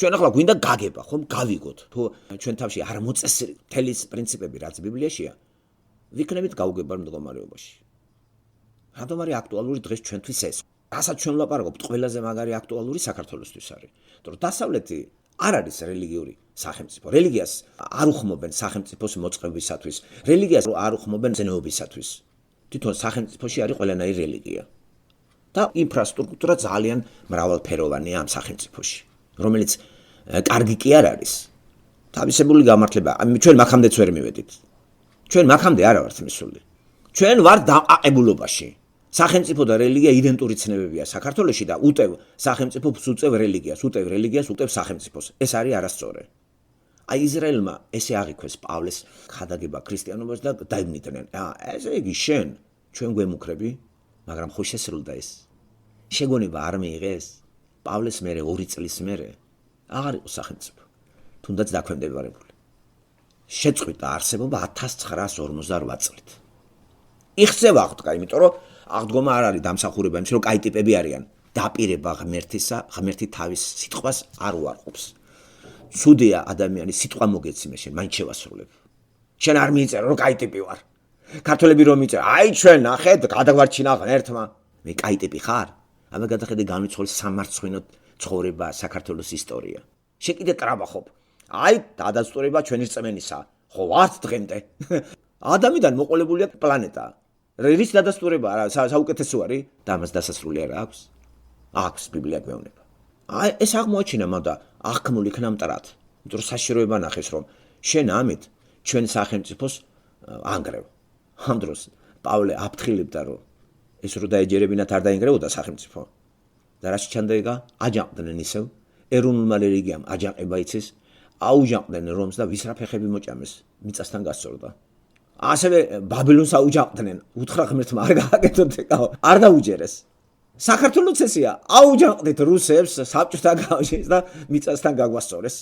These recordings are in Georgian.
ჩვენ ახლა გვინდა გაგება, ხომ, გავიგოთ, თუ ჩვენ თავში არ მოწესრიგ თელის პრინციპები, რაც ბიბლიაშია, ვიქნებით გაუგებარ მდგომარეობაში. რატომ არის აქტუალური დღეს ჩვენთვის ეს? რასაც ჩვენ ვლაპარაკობთ, ყველაზე მაგარი აქტუალური საქართველოსთვის არის. იმიტომ რომ დასავლეთი არ არის რელიგიური სახელმწიფო. რელიგიას არ უხმობენ სახელმწიფოს მოწყობისათვის. რელიგიას არ უხმობენ ზნეობისათვის. თვითონ სახელმწიფოში არის ყველანაირი რელიგია. და ინფრასტრუქტურა ძალიან მრავალფეროვანია ამ სახელმწიფოში, რომელიც კარგი კი არ არის. თავისებული გამართლება, ჩვენ მაქამდეც ვერ მივედით. ჩვენ მაქამდე არა ვართ მისული. ჩვენ ვართ დამყაყებულობაში. სახელმწიფო და რელიგია იდენტური ცნებებია საქართველოში და უტევ სახელმწიფოს უწევ რელიგიას, უტევ რელიგიას, უტევ სახელმწიფოს. ეს არის არასწორი. აი ისრაელმა ესე აღიქვეს პავლეს ხადაგება ქრისტიანობას და დაიმნიტნენ. ესე იგი შენ ჩვენ გვემუქრები, მაგრამ ხო შესრულდა ეს. შეგონება არ მიიღეს? პავლეს მერე 2 წლის მერე აღარ იყო სახელმწიფო, თუნდაც დაქვემდებარებული. შეწყვიტა არსებობა 1948 წლით. იხსება აღდგა, იმიტომ რომ აღდგომა არ არის დამსახურება იმის, რომ კაი ტიპები არიან. დაპირება ღმერთისა, ღმერთი თავის სიტყვას არ უარყოფს. ცუდია ადამიანის სიტყვა მოგეციმე შენ, მაინც შევასრულებ. შენ არ მიიწერო, რომ კაი ტიპი ვარ. ქართველები რომ მიწერა, აი ჩვენ ნახეთ, გადაგვარჩინა ღმერთმა. მე კაი ტიპი ხარ? აბა გადახედე განვიცხოვე სამარცხვინო ცხოვრება, საქართველოს ისტორია. შენ კიდე ტრაბახობ. აი დადასტურება ჩვენი რწმენისა. ხო ვართ დღემდე. ადამიანიდან მოყოლებულია პლანეტა. რის დადასტურება არა, საუკეთესო არის და ამას დასასრული არა აქვს. აქვს ბიბლია გვეუბნება. აი ეს აღმოაჩინა მაგრამ აღქმული იქნა მტრად. იმიტომ რომ საშიშროება ნახეს რომ შენ ამით ჩვენ სახელმწიფოს ანგრევ. ამ დროს პავლე აფრთხილებდა რომ ეს რო დაეჯერებინათ არ დაინგრევოდა სახელმწიფო. და რა შეჩანდა აჯანყდნენ ისევ ეროვნულმა რელიგიამ აჯანყება იცის, აუჯანყდნენ რომს და ვისრაფეხები მოჭამეს, მიწასთან გასწორდა. ასევე ბაბილონს აუჯანყდნენ, უთხრა ღმერთმა არ გააკეთოთ ეკაო, არ დაუჯერეს. საქართველოს ესეა, აუჯანყდით რუსებს, საბჭოთა კავშირს და მიწასთან გაგვასწორეს.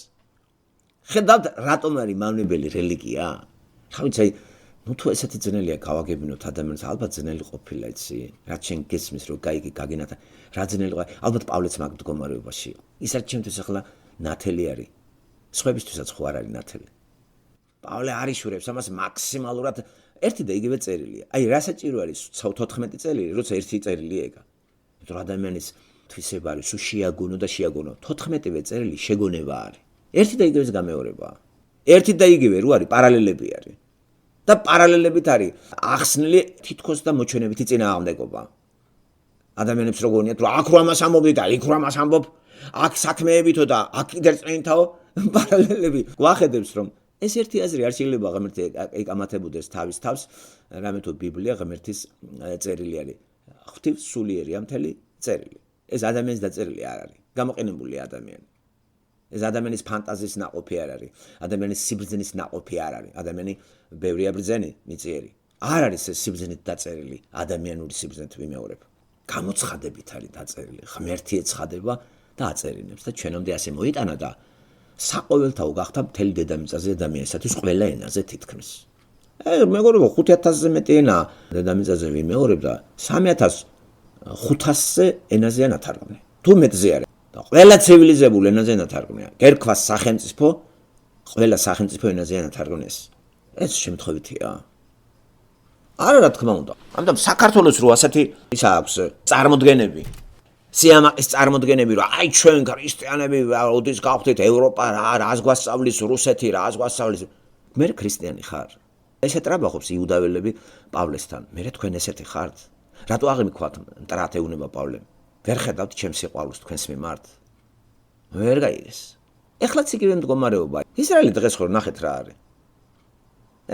ხედავთ რატომ არის მავნებელი რელიგია? რა ვიცი, ნუ თუ ესეთი ძნელია გავაგებინოთ ადამიანს, ალბათ ძნელი ყოფილა იცი, რაც შენ გესმის რომ გაიგე გაგინათა, რა ძნელი ყო, ალბათ პავლეც მაგ მდგომარეობაში იყო. ის რაც ჩემთვის ახლა ნათელი არის. სხვებისთვისაც ხო არ არის ნათელი. პავლე არ იშურებს ამას მაქსიმალურად ერთი და იგივე წერილია. აი რა საჭირო არის 14 წერილი, როცა ერთი წერილი ეკა. იმიტომ რომ ადამიანის თვისება არის, სულ შეაგონო და შეაგონო. 14-ვე წერილი შეგონება არის. ერთი და იგივეს გამეორებაა. ერთი და იგივე რო არის, პარალელები არის. და პარალელებით არის ახსნილი თითქოს და მოჩვენებითი წინააღმდეგობა. ადამიანებს რო გონიათ, რომ აქ რო ამას ამბობდი და იქ რო ამას ამბობ, აქ საქმეებითო და აქ კიდე წინთაო პარალელები. გვახედებს რომ ეს ერთი აზრი არ შეიძლება ღმერთი ეკამათებოდეს თავის თავს, რამე თუ ბიბლია ღმერთის წერილი არის. ღვთის სულიერია მთელი წერილი. ეს ადამიანის დაწერილი არ არის. გამოყენებული ადამიანი. ეს ადამიანის ფანტაზიის ნაყოფი არ არის. ადამიანის სიბრძნის ნაყოფი არ არის. ადამიანი ბევრია ბრძენი, მიწიერი. არ არის ეს სიბრძნით დაწერილი, ადამიანური სიბრძნით ვიმეორებ. გამოცხადებით არის დაწერილი. ღმერთი ეცხადება და აწერინებს და ჩვენამდე ასე მოიტანა და საყოველთაო გახდა მთელი დედამიწაზე ადამიანისათვის ყველა ენაზე თითქმის. მეგობრებო, 5000-ზე მეტი ენა დედამიწაზე ვიმეორებ და 3500-ზე ენაზეა ნათარგმნი. თუ მეტზე არის. და ყველა ცივილიზებულ ენაზე ნათარგმნია. გერქვას სახელმწიფო, ყველა სახელმწიფო ენაზეა ნათარგმნეს. ეს შემთხვევითია. არა რა თქმა უნდა. ამიტომ საქართველოს რო ასეთი ის აქვს წარმოდგენები. სიამაყის წარმოდგენები რომ აი ჩვენ ქრისტიანები როდის გავხდით ევროპა რას გვასწავლის რუსეთი რას გვასწავლის მე ქრისტიანი ხარ ესე ტრაბახობს იუდაველები პავლესთან მე თქვენ ესეთი ხართ რატო აღიმქვათ მტრად ეუნება პავლემ ვერ ხედავთ ჩემს სიყვარულს თქვენს მიმართ ვერ გაიგეს ეხლაც იგივე მდგომარეობა ისრაელი დღეს ხო ნახეთ რა არის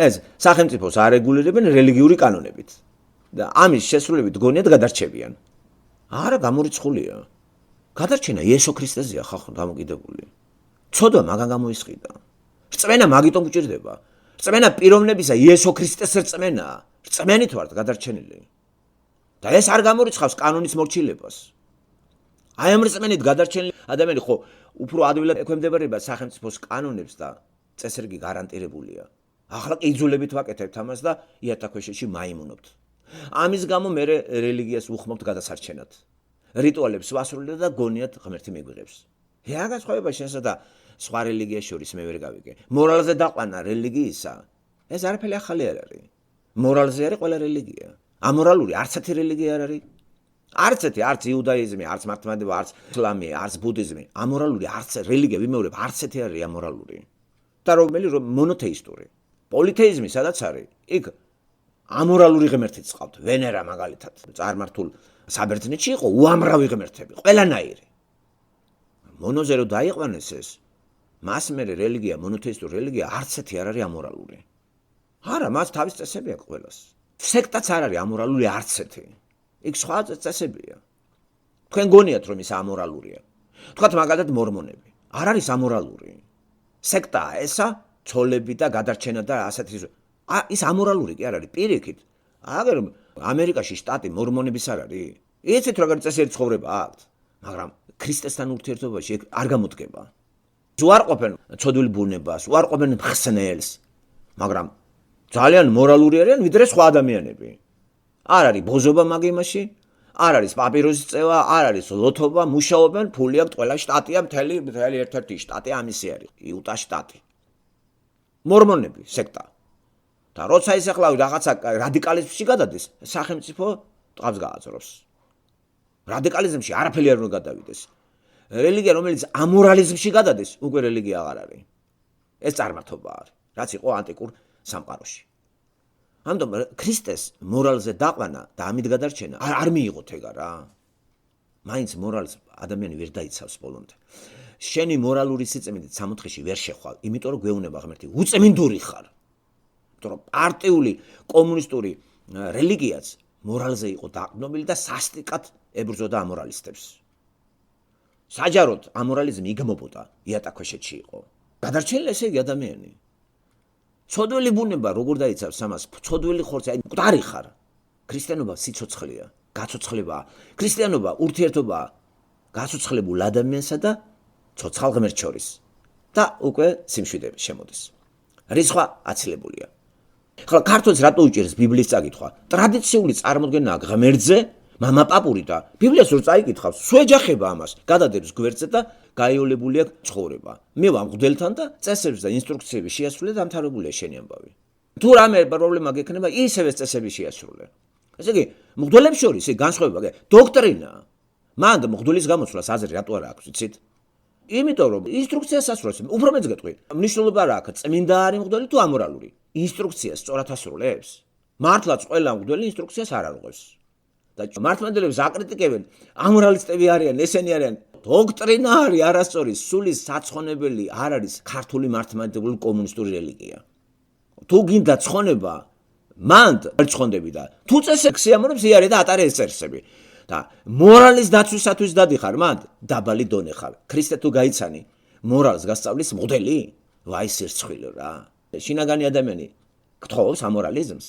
ეს სახელმწიფოს არეგულირებენ რელიგიური კანონებით და ამის შესრულებით გონიათ გადარჩებიან არა გამორიცხულია. გადარჩენა იესო ქრისტეზეა ხალხო დამოკიდებული. ცოდვა მაგან გამოისყიდა. რწმენა მაგიტომ გჭირდება. რწმენა პიროვნებისა იესო ქრისტეს რწმენაა. რწმენით ვართ გადარჩენილი. და ეს არ გამორიცხავს კანონის მორჩილებას. აი ამ რწმენით გადარჩენილი ადამიანი ხო უფრო ადვილად ექვემდებარება სახელმწიფოს კანონებს და წესრიგი გარანტირებულია. ახლა კი იძულებით ვაკეთებთ ამას და იათაქვეშეთში მაიმუნობთ. ამის გამო მე რელიგიას უხმობთ გადასარჩენად. რიტუალებს ვასრულებთ და გონიათ ღმერთი მიგვიღებს. რა განსხვავება შენსა და სხვა რელიგიას შორის მე ვერ გავიგე. მორალზე დაყვანა რელიგიისა, ეს არაფერი ახალი არ არის. მორალზე არის ყველა რელიგია. ამორალური არც ერთი რელიგია არ არის. არც ერთი, არც იუდაიზმი, არც მართლმადიდებლური, არც ისლამი, არც ბუდიზმი. ამორალური არც რელიგია ვიმეორებ, არც ერთი არის ამორალური. და რომელი მონოთეისტური. პოლითეიზმი სადაც არის, იქ ამორალური ღმერთიც ყავთ, ვენერა მაგალითად. წარმართულ საბერძნეთში იყო უამრავი ღმერთები, ყველანაირი. მონოზე რო დაიყვანეს ეს, მას მერე რელიგია, მონოთეისტური რელიგია არც ერთი არ არის ამორალური. არა, მას თავის წესები აქვს ყველას. სექტაც არ არის ამორალური არც ერთი. იქ სხვა წესებია. თქვენ გონიათ რომ ის ამორალურია. თქვათ მაგალითად მორმონები. არ არის ამორალური. სექტაა ესა, ცოლები და გადარჩენა და ასეთი ის ამორალური კი არ არის, პირიქით. აგერ ამერიკაში შტატი მორმონების არ არის. იცით როგორ წესიერი ცხოვრება აქვთ, მაგრამ ქრისტესთან ურთიერთობაში არ გამოდგება. უარყოფენ ცოდვილ ბუნებას, უარყოფენ ხსნელს, მაგრამ ძალიან მორალური არიან ვიდრე სხვა ადამიანები. არ არის ბოზობა მაგ იმაში, არ არის პაპიროზის წევა, არ არის ლოთობა, მუშაობენ, ფული აქვს, ყველა შტატია, მთელი ერთ-ერთი შტატი ამისი არის, იუტა შტატი. მორმონები, სექტა. და როცა ის ახლა რაღაცა რადიკალიზმში გადადის, სახელმწიფო ტყავს გააძრობს. რადიკალიზმში არაფერი არ უნდა გადავიდეს. რელიგია, რომელიც ამორალიზმში გადადის, უკვე რელიგია აღარ არის. ეს წარმართობა არის, რაც იყო ანტიკურ სამყაროში. ამიტომ ქრისტეს მორალზე დაყვანა და ამით გადარჩენა არ მიიღოთ ეგა რა. მაინც მორალს ადამიანი ვერ დაიცავს ბოლომდე. შენი მორალური სიწმინდით სამოთხეში ვერ შეხვალ, იმიტომ რომ გვეუბნება ღმერთი, უწმინდური ხარ. იმიტომ რომ პარტიული კომუნისტური რელიგიაც მორალზე იყო დაყრდნობილი და სასტიკად ებრძოდა ამორალისტებს. საჯაროდ ამორალიზმი იგმობოდა იატაკქვეშეთში იყო. გადარჩენილი ესე იგი ადამიანი. ცოდვილი ბუნება როგორ დაიცავს ამას? ცოდვილი ხორცი, აი მკვდარი ხარ. ქრისტიანობა სიცოცხლეა, გაცოცხლებაა. ქრისტიანობა ურთიერთობაა გაცოცხლებულ ადამიანსა და ცოცხალ ღმერთს შორის. და უკვე სიმშვიდე შემოდის. რისხვა აცილებულია. ახლა ქართულს რატო უჭირს ბიბლიის წაკითხვა? ტრადიციული წარმოდგენაა ღმერთზე, მამაპაპური და ბიბლიას რო წაიკითხავს, სუეჯახება ამას, გადადებს გვერდზე და გაიოლებული აქვს ცხოვრება. მე ვარ მღვდელთან და წესებს და ინსტრუქციები შეასრულე და დამთავრებულია შენი ამბავი. თუ რამე პრობლემა გექნება, ისევე წესები შეასრულე. ესე იგი, მღვდლებს შორის განსხვავება დოქტრინა. მან მღვდლის გამოცვლას აზრი რატო არ აქვს, იცით? იმიტომ რომ ინსტრუქციას ასრულებს, უფრო მეც გეტყვი. მნიშვნელობა რა აქვს, წმინდა არის მღვდელი თუ ამორალური? ინსტრუქციას სწორად ასრულებს? მართლაც ყველა მღვდელი ინსტრუქციას არ არღვევს. და მართლმადიდებლებს აკრიტიკებენ, ამორალისტები არიან, ესენი არიან. დოქტრინა არის არასწორი, სულის საცხონებელი არ არის ქართული მართლმადიდებლური კომუნისტური რელიგია. თუ გინდა ცხონება, მანდ არ ცხონდები და თუ წესებს სიამოვნებს იარე და ატარე ეს წესები. და მორალის დაცვისათვის დადიხარ, მანდ დაბალი დონე ხარ. ქრისტე თუ გაიცანი, მორალს გასწავლის მღვდელი? ვაი სირცხვილო რა. შინაგანი ადამიანი გთხოვს ამორალიზმს.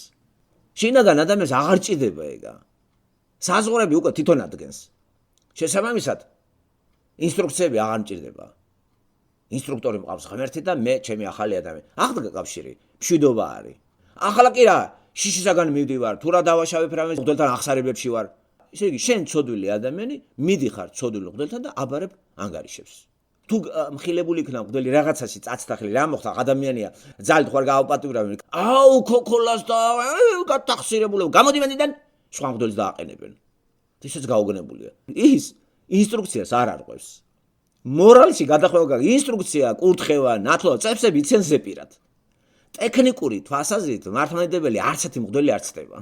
შინაგან ადამიანს აღარ ჭირდება ეგა. საზღვრები უკვე თვითონ ადგენს. შესაბამისად, ინსტრუქციები აღარ მჭირდება. ინსტრუქტორი მყავს ღმერთი და მე ჩემი ახალი ადამიანი. აღდგა კავშირი, მშვიდობა არის. ახლა კი რა, შიშისაგან მივდივარ, თუ რა დავაშავებ რამე მღვდელთან ახსარებებში ვარ. ისე იგი, შენ ცოდვილი ადამიანი, მიდიხარ ცოდვილ მღვდელთან და აბარებ ანგარიშებს. თუ მხილებული იქნა მღვდელი რაღაცაში წაცდახილი, რა მოხდა ადამიანია, ძალით ხარ გააუპატივრავენ. აუ ქოქოლას და გათახსირებულებ, გამოდი მენიდან სხვა მღვდელს დააყენებენ. ისეც გაუგნებულია. ის ინსტრუქციას არ არღვევს. მორალში გადახვევა, ინსტრუქცია, კურთხევა, ნათლობა, წესები იცენ ზეპირად. ტექნიკური თვალსაზრისით მართლმადიდებელი არც ერთი მღვდელი არ ცდება.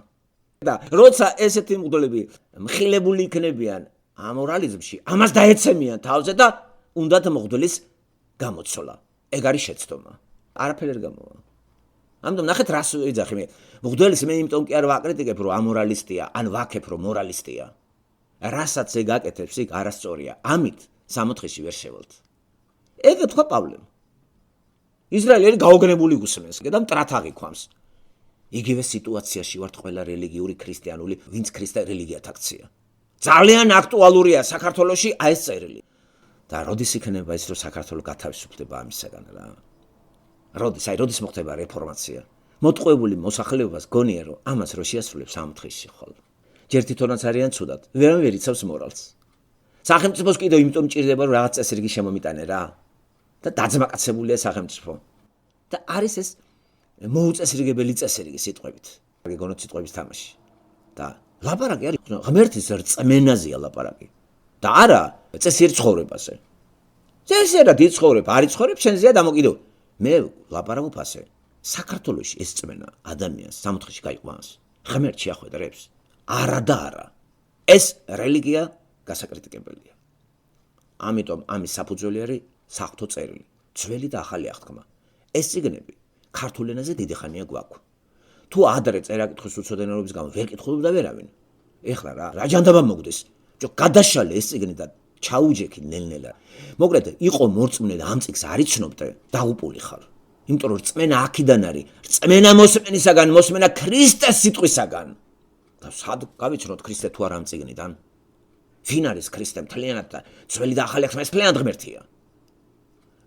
და როცა ესეთი მღვდლები მხილებული იქნებიან ამორალიზმში, ამას დაეცემიან თავზე და უნდათ მღვდლის გამოცვლა. ეგ არის შეცდომა. არაფერი არ გამოვა. ამიტომ ნახეთ რას ეძახი მე. მღვდელს მე იმიტომ კი არ ვაკრიტიკებ, რომ ამორალისტია, ან ვაკებ, რომ მორალისტია. რასაც ეგ აკეთებს, იქ არასწორია. ამით სამოთხეში ვერ შევალთ. ეგ თქვა პავლემ. ისრაელი გაოგნებული გუსმენს და მტრათაღი ქვამს. იგივე სიტუაციაში ვართ ყველა რელიგიური ქრისტიანული, ვინც ქრისტე რელიგიათ აქცია. ძალიან აქტუალურია საქართველოში აი ეს წერილი. და როდის იქნება ის, რომ საქართველო გათავისუფლდება ამისაგან რა? როდის მოხდება რეფორმაცია? მოტყუებული მოსახლეობას გონია, რომ ამას რო შეასრულებს სამოთხეში ხვალ. ჯერ თვითონაც არიან ცუდად, ვერავინ ვერ იცავს მორალს. სახელმწიფოს კიდევ იმიტომ მჭირდება რომ რაღაც წესრიგი შემომიტანე რა. და დაძმაკაცებულია სახელმწიფო. და არის ეს მოუწესრიგებელი წესრიგი სიტყვებით. გეგონოთ სიტყვების თამაში. და ლაპარაკი არის ღმერთის რწმენაზეა ლაპარაკი. და არა წესიერ ცხოვრებაზე. წესიერად იცხოვრებ, არ იცხოვრებ, შენზეა დამოკიდებული. მე ლაპარაკ უფასე. საქართველოში ეს წმენა ადამიანს სამოთხეში გაიყვანს. ღმერთში ახვედრებს. არა და არა. ეს რელიგია გასაკრიტიკებელია. ამიტომ ამის საფუძველი არის საღვთო წერილი, ძველი და ახალი აღთქმა. ეს წიგნები ქართულ ენაზე დიდი ხანია გვაქვს. თუ ადრე წერა-კითხვის უცოდენობის გამო ვერ კითხულობდა ვერავინ. ეხლა რა ჯანდაბა მოგდეს. გადაშალე ეს წიგნი და ჩაუჯექი ნელ-ნელა. მოკლედ იყო მორწმუნე და ამ წიგს არ იცნობდე, დაუპული ხარ. იმიტომ რომ რწმენა აქედან არის, რწმენა მოსმენისაგან, მოსმენა ქრისტეს სიტყვისაგან. და სად გავიცნოთ ქრისტე თუ არა ამ წიგნიდან? ვინ არის ქრისტე მთლიანად და ძველი და ახალი აღთქმა ეს მთლიანად ღმერთია.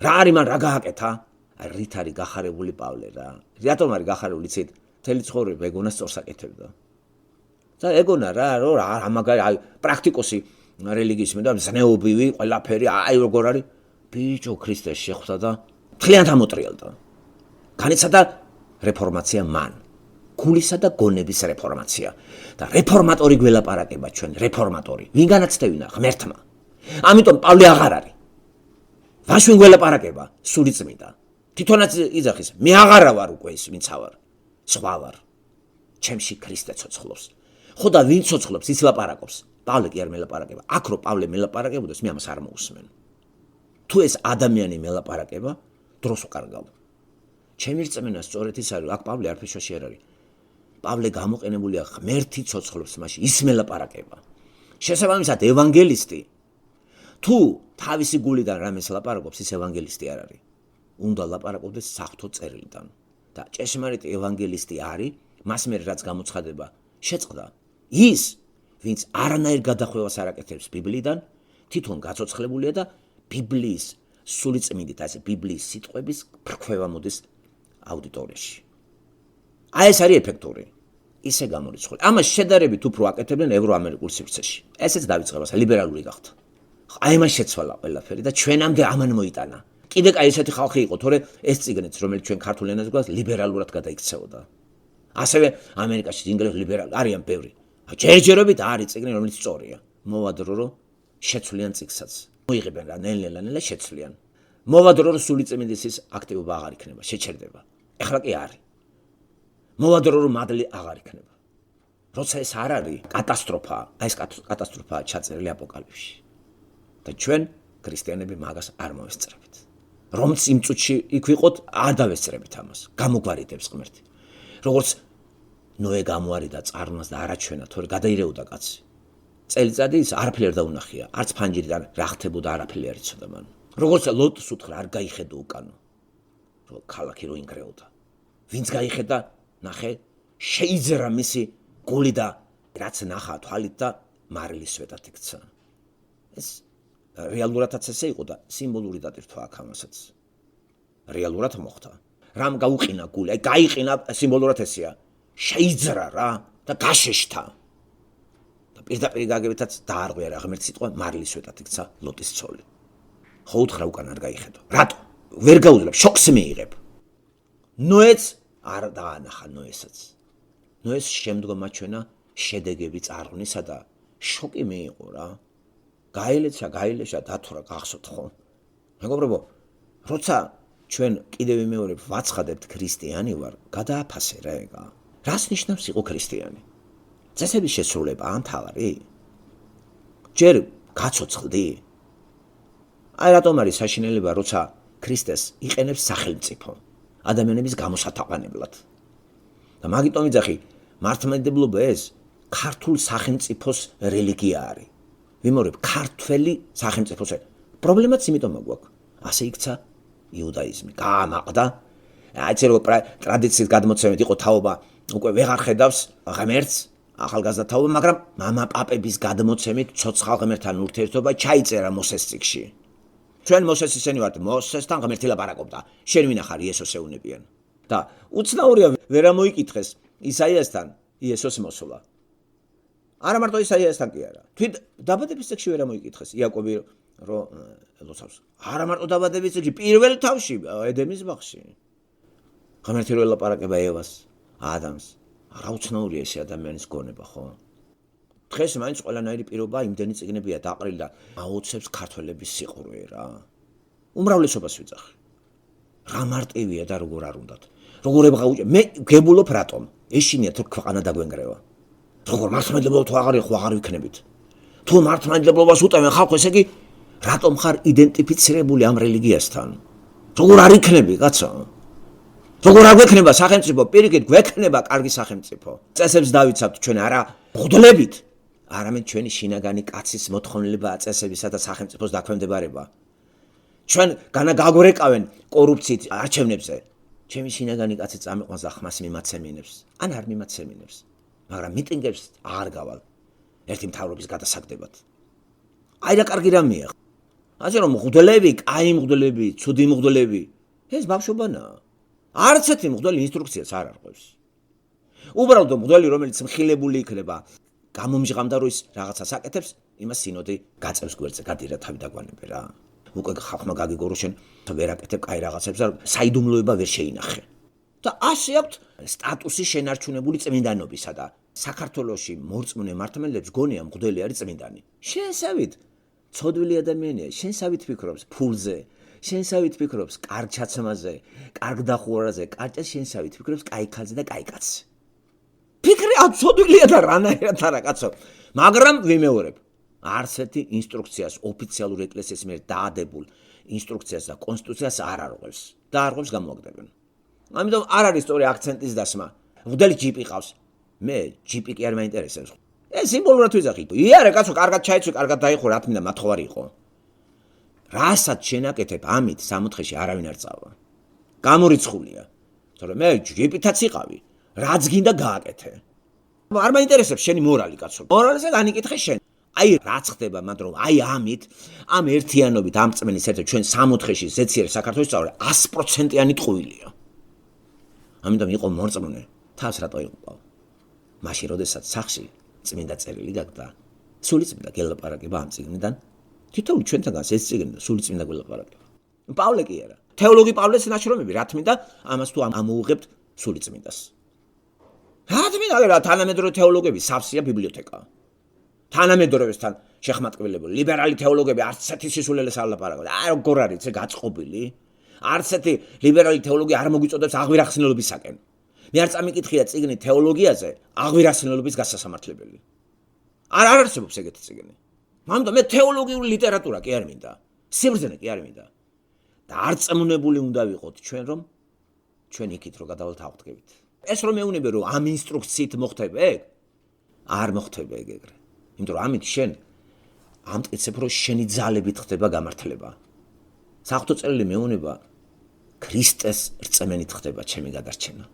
რა არის მან რა გააკეთა? რით არის გახარებული პავლე რა. რატომ არის გახარებული იცით? მთელი ცხოვრება ეგონას სწორს აკეთებდა. და ეგონა რა ამაგარი პრაქტიკოსი რელიგიის მე და ზნეობივი ყველაფერი აი როგორ არის ბიჭო ქრისტეს შეხვდა და მთლიანად ამოტრიალდა. განიცადა რეფორმაცია მან. გულისა და გონების რეფორმაცია. და რეფორმატორი გველაპარაკება ჩვენ რეფორმატორი. ვინ განაცდევინა ღმერთმა. ამიტომ პავლე აღარ არის. ვაშინ გველაპარაკება სული წმინდა. თვითონაც იძახის მე აღარა ვარ უკვე ის ვინც ავარ. სხვა ვარ. ჩემში ქრისტე ცოცხლობს. ხო და ვინ ცოცხლობს ის ლაპარაკობს. პავლე კი არ მელაპარაკება. აქ რო პავლე მელაპარაკებოდეს მე ამას არ მოусმენ. თუ ეს ადამიანი მელაპარაკება დროს უკარგავ. ჩემი რწმენა სწორედ ის არის აქ პავლე არაფერში არ არის. პავლე გამოყენებულია ღმერთი ცოცხლობს მასში ის მელაპარაკება. შესაბამისად ევანგელისტი თუ თავისი გულიდან რამეს ლაპარაკობს ის ევანგელისტი არ არის. უნდა ლაპარაკობდეს საღვთო წერილიდან. და ჭეშმარიტი ევანგელისტი არის მას მე რაც გამოცხადება შეწყდა ის ვინც არანაირ გადახვევას არ აკეთებს ბიბლიიდან თვითონ გაცოცხლებულია და ბიბლიის სულიწმინდით ასე ბიბლიის სიტყვების ფრქვევა მოდის აუდიტორიაში. აი ეს არის ეფექტური. ისე გამორიცხული. ამას შედარებით უფრო აკეთებდნენ ევროამერიკულ სივრცეში. ესეც დაიწყებას ლიბერალური გახდა. აი მას შეცვალა ყველაფერი და ჩვენამდე ამან მოიტანა. კიდე კაი ესეთი ხალხი იყო, თორე ეს წიგნიც, რომელიც ჩვენ ქართულ ენაზე გვაქვს, ლიბერალურად გადაიქცეოდა. ასევე ამერიკაში ინგლისური ლიბერალი არიან ბევრი. ჯერჯერობით არის წიგნი, რომელიც სწორია. მოვადრო რომ შეცვლიან წიგსაც. მოიღებენ რა ნელ-ნელა შეცვლიან. მოვადრო რომ სულიწმინდის ის აქტივობა აღარ იქნება, შეჩერდება. ეხლა კი არის. მოვადრო რომ მადლი აღარ იქნება. როცა ეს არ არის, კატასტროფაა. აი ეს კატასტროფაა ჩაწერილი აპოკალიფსში. და ჩვენ ქრისტიანები მაგას არ მოვესწრებით. რომც იმ წუთში იქ ვიყოთ, არ დავესწრებით ამას. გამოგვარიდებს ღმერთი. როგორც ნოე გამოარიდა წარმას და არაჩვენა, თორე გადაირეოდა კაცი. წელიწადი ის არაფერი არ დაუნახია, არც ფანჯრიდან რა ხდებოდა არაფერი არ იცოდა მან. როგორც ლოტს უთხრა არ გაიხედო უკანო. რომ ქალაქი რო ინგრეოდა. ვინც გაიხედა, ნახე, შეიძრა მისი გული და რაც ნახა თვალით და მარილის სვეტად იქცა. ეს რეალურადაც ესე იყო და სიმბოლური დატვირთვა აქ ამასაც. რეალურად მოხდა. რამ გაუყინა გული, აი გაიყინა სიმბოლურად ესეა. შეიძრა რა და გაშეშთა. და პირდაპირ გაგებითაც დაარღვია ღმერთის სიტყვა მარილის სვეტად იქცა ლოტის ცოლი. ხო უთხრა უკან არ გაიხედო. რატო? ვერ გაუძლებ, შოკს მიიღებ. ნოეც არ დაანახა ნოესაც. ნოეს შემდგომ აჩვენა შედეგები წარღვნისა და შოკი მიიღო რა. გაილეშა დათვრა გახსოვთ ხო? მეგობრებო, როცა ჩვენ კიდევ ვიმეორებ ვაცხადებთ ქრისტიანი ვარ, გადააფასე რა ეგა. რას ნიშნავს იყო ქრისტიანი? წესების შესრულებაა მთავარი? ჯერ გაცოცხლდი? აი რატომ არის საშინელება, როცა ქრისტეს იყენებს სახელმწიფო ადამიანების გამოსათაყვანებლად. და მაგიტომ ვიძახი, მართლმადიდებლობა ეს ქართულ სახელმწიფოს რელიგია არის. ვიმეორებ ქართველი სახელმწიფოს. პრობლემაც იმიტომ მაგვაქვს. ასე იქცა იუდაიზმი. გაამაყდა. აიცი როგორ ტრადიციით გადმოცემით იყო თაობა უკვე ვეღარ ხედავს ღმერთს, ახალგაზრდა თაობა, მაგრამ მამა პაპების გადმოცემით ცოცხალ ღმერთთან ურთიერთობა ჩაიწერა მოსეს წიგნში. ჩვენ მოსეს ისენი ვართ, მოსესთან ღმერთი ლაპარაკობდა. შენ ვინ ახარ იესოს ეუნებიან. და უცნაურია ვერ ამოიკითხეს ისაიასთან იესოს მოსვლა. არა მარტო ისაიასთან კი არა. თვით დაბადების წიგნში ვერ ამოიკითხეს იაკობი რო ელოცავს. არა მარტო დაბადების წიგნში, პირველ თავში ედემის ბაღში. ღმერთი რო ელაპარაკება ევას, ადამს. რა უცნაურია ეს ადამიანის გონება, ხო? დღეს მაინც ყველანაირი პირობა იმდენი წიგნებია დაყრილი და აუცებს ქართველების სიყვარული რა. უმრავლესობას ვიძახი. რა მარტივია და როგორ არ უნდათ. როგორ ებღაუჭე მე გებულობ რატომ? ეშინია თუ ქვეყანა დაგვენგრევა. როგორ მართლმადიდებლობა თუ აღარ იყო აღარ ვიქნებით. თუ მართლმადიდებლობას უტევენ ხალხს, ესე იგი რატომ ხარ იდენტიფიცირებული ამ რელიგიასთან? როგორ არ იქნები, კაცო? როგორ არ გვექნება სახელმწიფო? პირიქით გვექნება კარგი სახელმწიფო. წესებს დავიცავთ ჩვენ არა მღვდლებით, არამედ ჩვენი შინაგანი კაცის მოთხოვნილებაა წესებისა და სახელმწიფოს დაქვემდებარება. ჩვენ განაგაგვრეკავენ კორუფციით არჩევნებზე. ჩემი შინაგანი კაცი წამიყვანს და ხმას მიმაცემინებს. ან არ მიმაცემინებს. მაგრამ მიტინგებს არ გავალ. ერთი მთავრობის გადასაგდებად. აი რა კარგი რამეა. ასე რომ მღვდლები, კაი მღვდლები, ცუდი მღვდლები, ეს ბავშვობანაა. არც ერთი მღვდელი ინსტრუქციას არ არღვევს. უბრალოდ მღვდელი, რომელიც მხილებული იქნება, გამომჟღავდა რო ის რაღაცას აკეთებს, იმას სინოდი გაწევს გვერდზე, გადირა თავი დაგვანებე რა. უკვე ხალხმა გაგიგო რომ შენ ვერ აკეთებ კაი რაღაცებს და საიდუმლოება ვერ შეინახე. და ასე აქვთ სტატუსი შენარჩუნებული წმინდანობისა და საქართველოში მორწმუნე მართლმადიდებლებს გონია მღვდელი არის წმინდანი. შენსავით ცოდვილი ადამიანია, შენსავით ფიქრობს ფულზე, შენსავით ფიქრობს კარგ ჩაცმაზე, კარგ დახურაზე, კარჭას შენსავით ფიქრობს კაი ქალზე და კაი კაცზე. ფიქრი აცოდვილია და რანაირად არა კაცო. მაგრამ ვიმეორებ, არც ერთი ინსტრუქციას ოფიციალურ ეკლესიის მიერ დაადებულ ინსტრუქციას და კონსტიტუციას არ არღვევს და არღვევს გამოაგდებენ. ამიტომ არ არის სწორი აქცენტის დასმა. მღვდელი ჯიპი ყავს. მე ჯიპი კი არ მაინტერესებს. ეს სიმბოლურად ვიზახი. იარე კაცო, კარგად ჩაიცვი, კარგად დაიხო, რა თქმა უნდა, მათხოვარი იყო. რასაც შენაკეთებ, ამით სამოთხეში არავინ არ წავა. გამორიცხულია. თორემ მე ჯიპითაც იყავი. რაც გინდა გააკეთე. არ მაინტერესებს შენი მორალი, კაცო. მორალზე განიკითხე შენ. აი რაც ხდება, მაგრამ აი ამით, ამ ერთიანობით, ამ წმენის ერთ ჩვენ სამოთხეში ზეციერ საქართველოს წავლა 100%-იანი ტყუილია. ამიტომ იყო მორწმუნე, თავს რატო იყვაო? მაშინ როდესაც სახში წმინდა წერილი გაგდა, სული წმინდა გელაპარაკება ამ წიგნიდან, თითოეული ჩვენთანაც ეს წიგნი და სული წმინდა გელაპარაკება. პავლე კი არა. თეოლოგი პავლეს ნაშრომები რა თმინდა, ამას თუ ამოუღებთ სული წმინდას. რა თმინდა რა თანამედროვე თეოლოგები სავსეა ბიბლიოთეკა. თანამედროვესთან შეხმატკივრებული ლიბერალი თეოლოგები არც ერთი სისულელეს არ ლაპარაკობენ. აი როგორ არის ეს გაწყობილი? არც ერთი ლიბერალი თეოლოგი არ მოგვიწოდებს აღვირახსნელობისაკენ. მე არ წამიკითხია წიგნი თეოლოგიაზე აღვირახსნელობის გასასამართლებელი. არ არსებობს ეგეთი წიგნი. მაგრამ მე თეოლოგიური ლიტერატურა კი არ მინდა. სიბრძნე კი არ მინდა. და არ წამონებული უნდა ვიყოთ ჩვენ რომ ჩვენ იქით რო გადავალთ აღდგებით. ეს რომ მეუნები რომ ამ ინსტრუქციით მოხდება ეგ? არ მოხდება ეგ ეგრე. იმიტომ რომ ამით შენ ამტკიცებ რომ შენი ძალებით ხდება გამართლება. საღვთო წერილი მეუნება ქრისტეს რწმენით ხდება ჩემი გადარჩენა.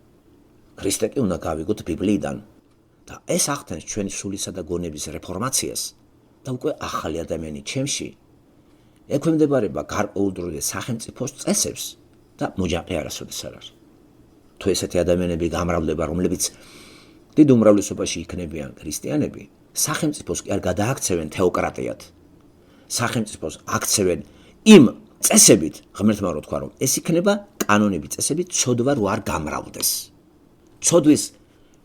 ქრისტე კი უნდა გავიგოთ ბიბლიიდან და ეს ახდენს ჩვენი სულისა და გონების რეფორმაციას და უკვე ახალი ადამიანი ჩემში ექვემდებარება გარკვეულდროინდელი სახელმწიფოს წესებს და მოჯაყე არასოდეს არ არის. თუ ესეთი ადამიანები გამრავლდება, რომლებიც დიდ უმრავლესობაში იქნებიან ქრისტიანები, სახელმწიფოს კი არ გადააქცევენ თეოკრატიად. სახელმწიფოს აქცევენ იმ წესებით, ღმერთმა რო თქვა რომ ეს იქნება კანონები წესებით, ცოდვა რო არ გამრავლდეს. ცოდვის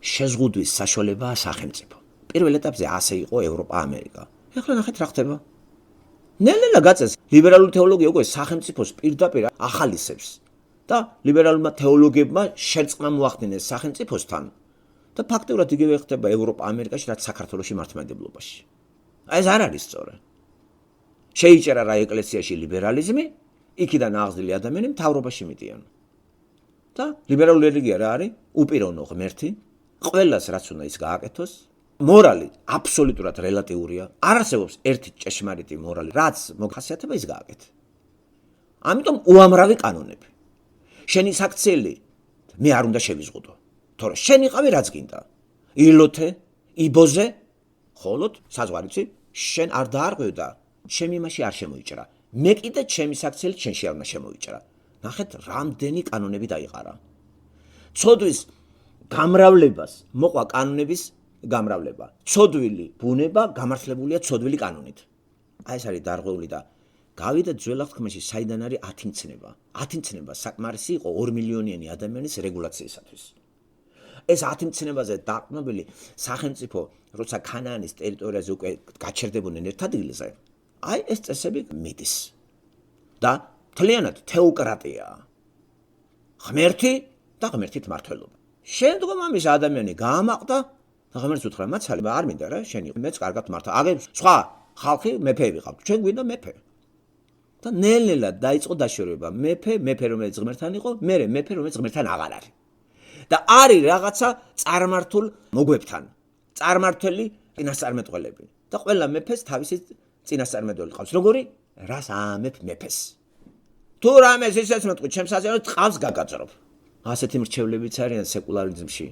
შეზღუდვის საშუალებაა სახელმწიფო. პირველ ეტაპზე ასე იყო ევროპა, ამერიკა. ეხლა ნახეთ რა ხდება. ნელ-ნელა გაწეს ლიბერალური თეოლოგია უკვე სახელმწიფოს პირდაპირ ახალისებს და ლიბერალურმა თეოლოგებმა შერწყმა მოახდინეს სახელმწიფოსთან და ფაქტობრივად იგივე ხდება ევროპა, ამერიკაში, რაც საქართველოში მართლმადიდებლობაში. აი ეს არ არის სწორი. შეიჭერა რა ეკლესიაში ლიბერალიზმი, იქიდან აღზრდილი ადამიანი მთავრობაში მიდიან. და ლიბერალური რელიგია რა არის? უპიროვნო ღმერთი, ყველას რაც უნდა ის გააკეთოს. მორალი აბსოლუტურად რელატიურია. არ არსებობს ერთი ჭეშმარიტი მორალი, რაც მოხასიათება ის გააკეთე. ამიტომ უამრავი კანონები. შენი საქციელი მე არ უნდა შევიზღუდო. თორე შენ იყავი რაც გინდა. ილოთე, იბოზე, ხოლოდ საზღვარიცი შენ არ დაარღვევდა, ჩემი იმაში არ შემოიჭრა. მე კიდე ჩემი საქციელი შენში არ უნდა შემოიჭრა. ნახეთ, რამდენი კანონები დაიყარა. ცოდვის გამრავლებას მოყვა კანონების გამრავლება. ცოდვილი ბუნება გამართლებულია ცოდვილი კანონით. აი ეს არის დარღვეული და გავიდეთ ძველ აღთქმაში, საიდან არის 10 მცნება. 10 მცნება საკმარისი იყო 2 მილიონიანი ადამიანის რეგულაციისათვის. ეს 10 მცნებაზე დაყრდნობილი სახელმწიფო, როცა ქანაანის ტერიტორიაზე უკვე გაჩერდებოდნენ ერთ ადგილზე, აი ეს წესები მიდის. და მთლიანად თეოკრატიაა. ღმერთი და ღმერთით მართლობა. შემდგომ ამის ადამიანი გაამაყდა და ღმერთს უთხრა, მაცალი არ მინდა რა, შენი მეც კარგად მართა. აგერ სხვა ხალხი მეფეები ყავთ, ჩვენ გვინდა მეფე. და ნელ-ნელა დაიწყო დაშორება. მეფე რომელიც ღმერთთან იყო, მეფე რომელიც ღმერთთან აღარ არის. და არის რაღაცა წარმართულ მოგვებთან. წარმართელი წინასწარმეტყველები. და ყველა მეფეს თავისი წინასწარმეტყველი ყავს. როგორი? რას აამებ მეფეს. თუ რამეს ისეც მეტყვი, ჩემს აზრით ყავს გაგაძრობ. ასეთი მრჩევლებიც არიან სეკულარიზმში.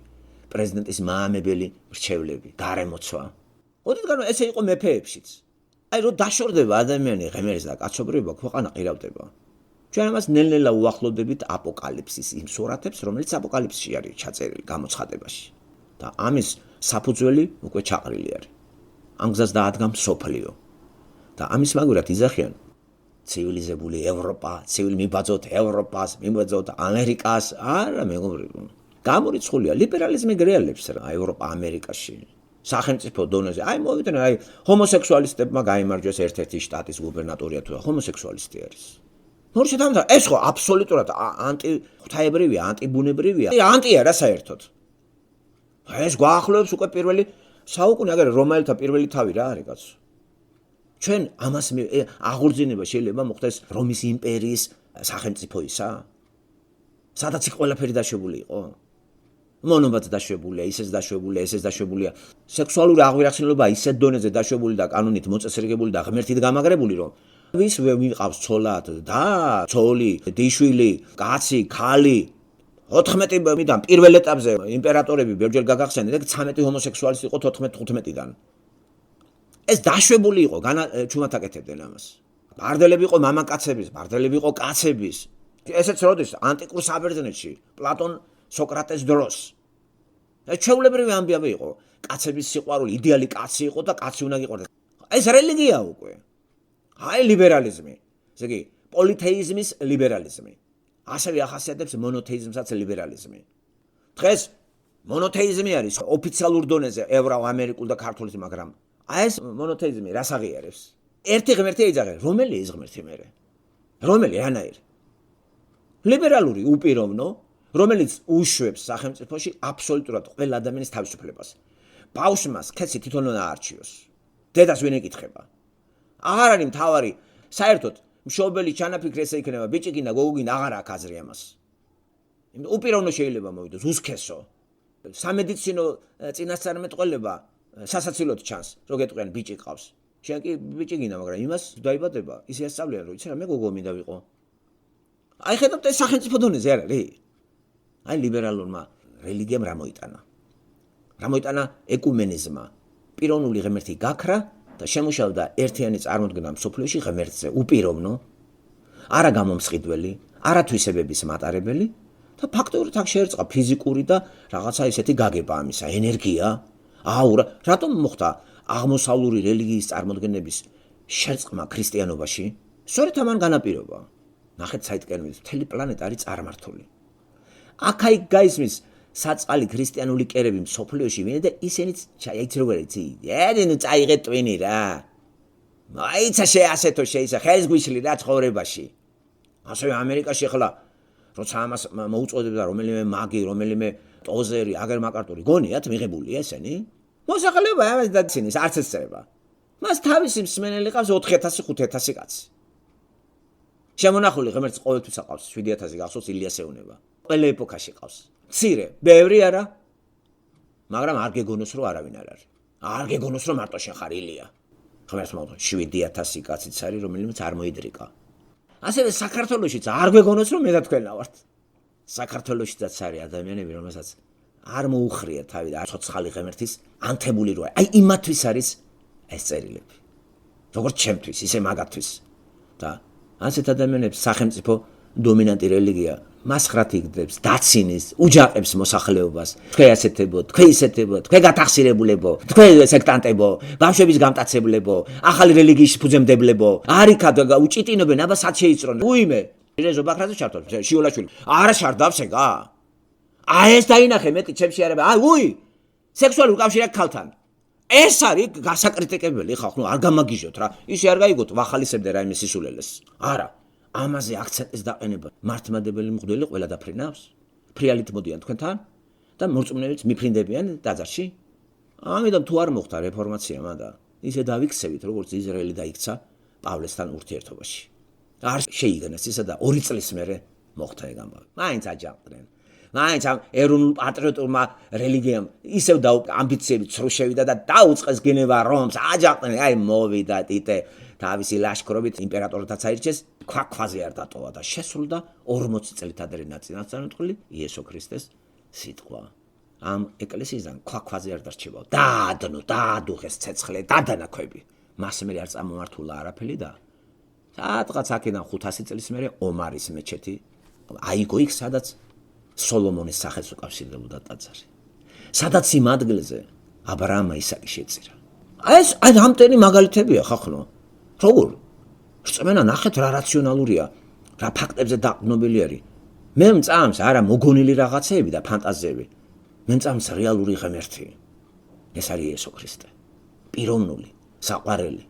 პრეზიდენტის მაამებელი მრჩევლები, გარემოცვა. ოდითგანვე ესე იყო მეფეებშიც. აი რომ დაშორდება ადამიანი ღმერთს და კაცობრიობა, ქვეყანა ყირავდება. ჩვენ ამას ნელ-ნელა უახლოვდებით აპოკალიფსის იმ სურათებს, რომელიც აპოკალიფსში არის ჩაწერილი გამოცხადებაში. და ამის საფუძველი უკვე ჩაყრილი არის. ამ გზას დაადგა მსოფლიო. და ამის მაგურად იზახიან ცივილიზებული ევროპა, მიბაძოთ ევროპას, მიბაძოთ ამერიკას, არა მეგობრებო. გამორიცხულია ლიბერალიზმი გრეალებს რა ევროპა ამერიკაში. სახელმწიფო დონეზე. აი მოვიდნენ, აი ჰომოსექსუალისტებმა გაიმარჯვეს ერთ-ერთი შტატის გუბერნატორია თუ ჰომოსექსუალისტი არის. ნორჩა თამთა ეს ხო აბსოლუტურად ანტიღვთაებრივია, ანტიბუნებრივია. ანტია რა საერთოდ. ეს გვაახლოებს უკვე პირველი საუკუნე, აგერ რომაელთა პირველი თავი რა არის კაცო. ჩვენ ამას აღორძინება შეიძლება მოხდეს რომის იმპერიის სახელმწიფოისა? სადაც იქ ყველაფერი დაშვებული იყო? მონობაც დაშვებულია, ისეც დაშვებულია, ესეც დაშვებულია. სექსუალური აღვირახსნელობა ისეთ დონეზე დაშვებული და კანონით მოწესრიგებული და ღმერთით გამაგრებული, რომ ვის ვიყავს ცოლად და ცოლი, დიშვილი, კაცი, ქალი 14-დან პირველ ეტაპზე იმპერატორები ბევრჯერ გაგახსენეთ, 13 ჰომოსექსუალისტი იყო 14-15-დან. ეს დაშვებული იყო, ჩუმად აკეთებდნენ ამას. ბარდელები იყო მამაკაცების, ბარდელები იყო კაცების. ესეც როდის ანტიკურ საბერძნეთში, პლატონ სოკრატეს დროს. ჩვეულებრივი ამბავი იყო, კაცების სიყვარული, იდეალი კაცი იყო და კაცი უნდა გიყვარდეს. ეს რელიგია უკვე. აი ლიბერალიზმი. ესე იგი, პოლითეიზმის ლიბერალიზმი. ასევე ახასიათებს მონოთეიზმსაც ლიბერალიზმი. დღეს მონოთეიზმი არის ოფიციალურ დონეზე ევროამერიკულ და ქართულის, მაგრამ აი ეს მონოთეიზმი რას აღიარებს? ერთი ღმერთი ეძახე, რომელი ეს ღმერთი მერე? რომელი რანაირი? ლიბერალური უპიროვნო, რომელიც უშვებს სახელმწიფოში აბსოლუტურად ყველა ადამიანის თავისუფლებას. ბავშვს ქეცი თვითონ უნდა აარჩიოს. დედას ვინ ეკითხება? აღარ არის მთავარი, საერთოდ მშობელი ჩანაფიქრი ესე იქნება, ბიჭი გინდა, გოგო გინდა, აღარ აქვს აზრი ამას. უპიროვნო შეიძლება მოვიდოს, უსქესო. სამედიცინო წინასწარმეტყველება სასაცილოდ ჩანს, რო გეტყვიან ბიჭი ყავს. შენ კი ბიჭი გინდა, მაგრამ იმას დაიბადება, ისე ასწავლიან, რომ იცი რა, მე გოგო მინდა ვიყო. აი ხედავთ ეს სახელმწიფო დონეზე არ არის? აი ლიბერალურმა რელიგიამ რა მოიტანა? რა მოიტანა ეკუმენიზმმა? პიროვნული ღმერთი გაქრა და შემუშავდა ერთიანი წარმოდგენა მსოფლიოში ღმერთზე, უპიროვნო, არა გამომსყიდველი, არა თვისებების მატარებელი და ფაქტობრივად აქ შეერწყა ფიზიკური და რაღაცა ისეთი გაგება ამისა, ენერგია, აურა. რატომ მოხდა აღმოსავლური რელიგიის წარმოდგენების შერწყმა ქრისტიანობაში? სწორედ ამან განაპირობა. ნახეთ საითკენ მთელი პლანეტა არის წარმართული. აქ-იქ გაისმის საწყალი ქრისტიანული კერები მსოფლიოში ვინე და ისინიც ჩაიცი როგორ იცი? ნუ წაიღე ტვინი რა. მაიცა შეასეთო შეისა ხელს გვიშლი რა ცხოვრებაში. ასევე ამერიკაში ახლა როცა ამას მოუწოდებდა რომელიმე მაგი, რომელიმე ტოზერი, აგერ მაკარტური გონიათ მიღებულია ესენი? მოსახლეობა ამას დაცინის არც ესწრება. მას თავისი მსმენელი ყავს 4000-5000 კაცი. შემონახული ღმერთს ყოველთვის აყავს 7000 გახსოვს ილიას ეუნება. ყველა ეპოქაში ყავს. მცირე, ბევრი არა, მაგრამ არ გეგონოს რომ არავინ არ არის. არ გეგონოს რომ მარტო შენ ხარ ილია. ღმერთს მოუწოდა 7000 კაციც არის, რომელიმაც არ მოიდრიკა. ასევე საქართველოშიც არ გეგონოს რომ მე და თქვენა ვართ. საქართველოშიც არის ადამიანები, რომელსაც არ მოუხრია თავი და ცოცხალი ღმერთის ანთებული როა. აი იმათვის არის ეს წერილები. როგორც ჩემთვის, ისე მაგათვის. და ასეთ ადამიანებს სახელმწიფო დომინანტი რელიგია მასხრათ იგდებს, დაცინის, უჯაყებს მოსახლეობას. თქვენ ასეთებო, თქვენ ისეთებო, თქვენ გათახსირებულებო, თქვენ სექტანტებო, ბავშვების გამტაცებლებო, ახალი რელიგიის ფუძემდებლებო, არიქად უჭიტინობენ, აბა სად შეიწრონ. უიმე, რეზო ბაქრაზე ჩართო, შიოლაშვილი. არა შარდავს ეგა. ეს დაინახე მეტი ჩემში არაბა. სექსუალური კავშირი აქვს ქალთან. ეს არის გასაკრიტიკებელი ხალხ, არ გამაგიჟოთ რა. ისე არ გაიგოთ ვახალისებდე რაიმე სისულელეს. არა. ამაზე აქცენტის დაყენება მართლმადიდებელი მღვდელი ყველა დაფრინავს? ფრიალით მოდიან თქვენთან და მორწმუნეებიც მიფრინდებიან ტაძარში? ამიტომ თუ არ მოხდა რეფორმაცია მანდა, ისე დავიქცევით, როგორც ისრაელი დაიქცა პავლესთან ურთიერთობაში. არ შეიგნეს ისა და 2 წლის მერე მოხდა ეგ ამბავი. მაინც აჯანყდნენ. მაინც ამ ეროვნულ პატრიოტულმა რელიგიამ ისევ და ამბიციები ცრუ შევიდა და დაუწყეს გენევა რომს, აჯანყდნენ, მოვიდა ტიტე თავისი ლაშქრობით იმპერატორთაც აირჩეს, ქვაქვაზე არ დატოვა და შესრულდა 40 წელით ადრე ნაწინასწარმეტყველი იესო ქრისტეს სიტყვა. ამ ეკლესიიდან ქვაქვაზე არ დარჩება. დაადუღეს ცეცხლე, დადანაქვები. მას მე არ წამომართულა არაფერი და სადღაც აქედან 500 წლის მერე ომარის მეჩეთი აიგო იქ, სადაც სოლომონის სახელს უკავშირდებოდა ტაძარი. სადაც იმ ადგილზე აბრაამა ისაკი შეწირა. ეს ამდენი მაგალითებია ხახნო. როგორ? რწმენა ნახეთ რა რაციონალურია, რა ფაქტებზე დაყრდნობილი არის. მე მწამს არა მოგონილი რაღაცეები და ფანტაზიები. მე მწამს რეალური ღმერთი. ეს არის იესო ქრისტე. პიროვნული, საყვარელი,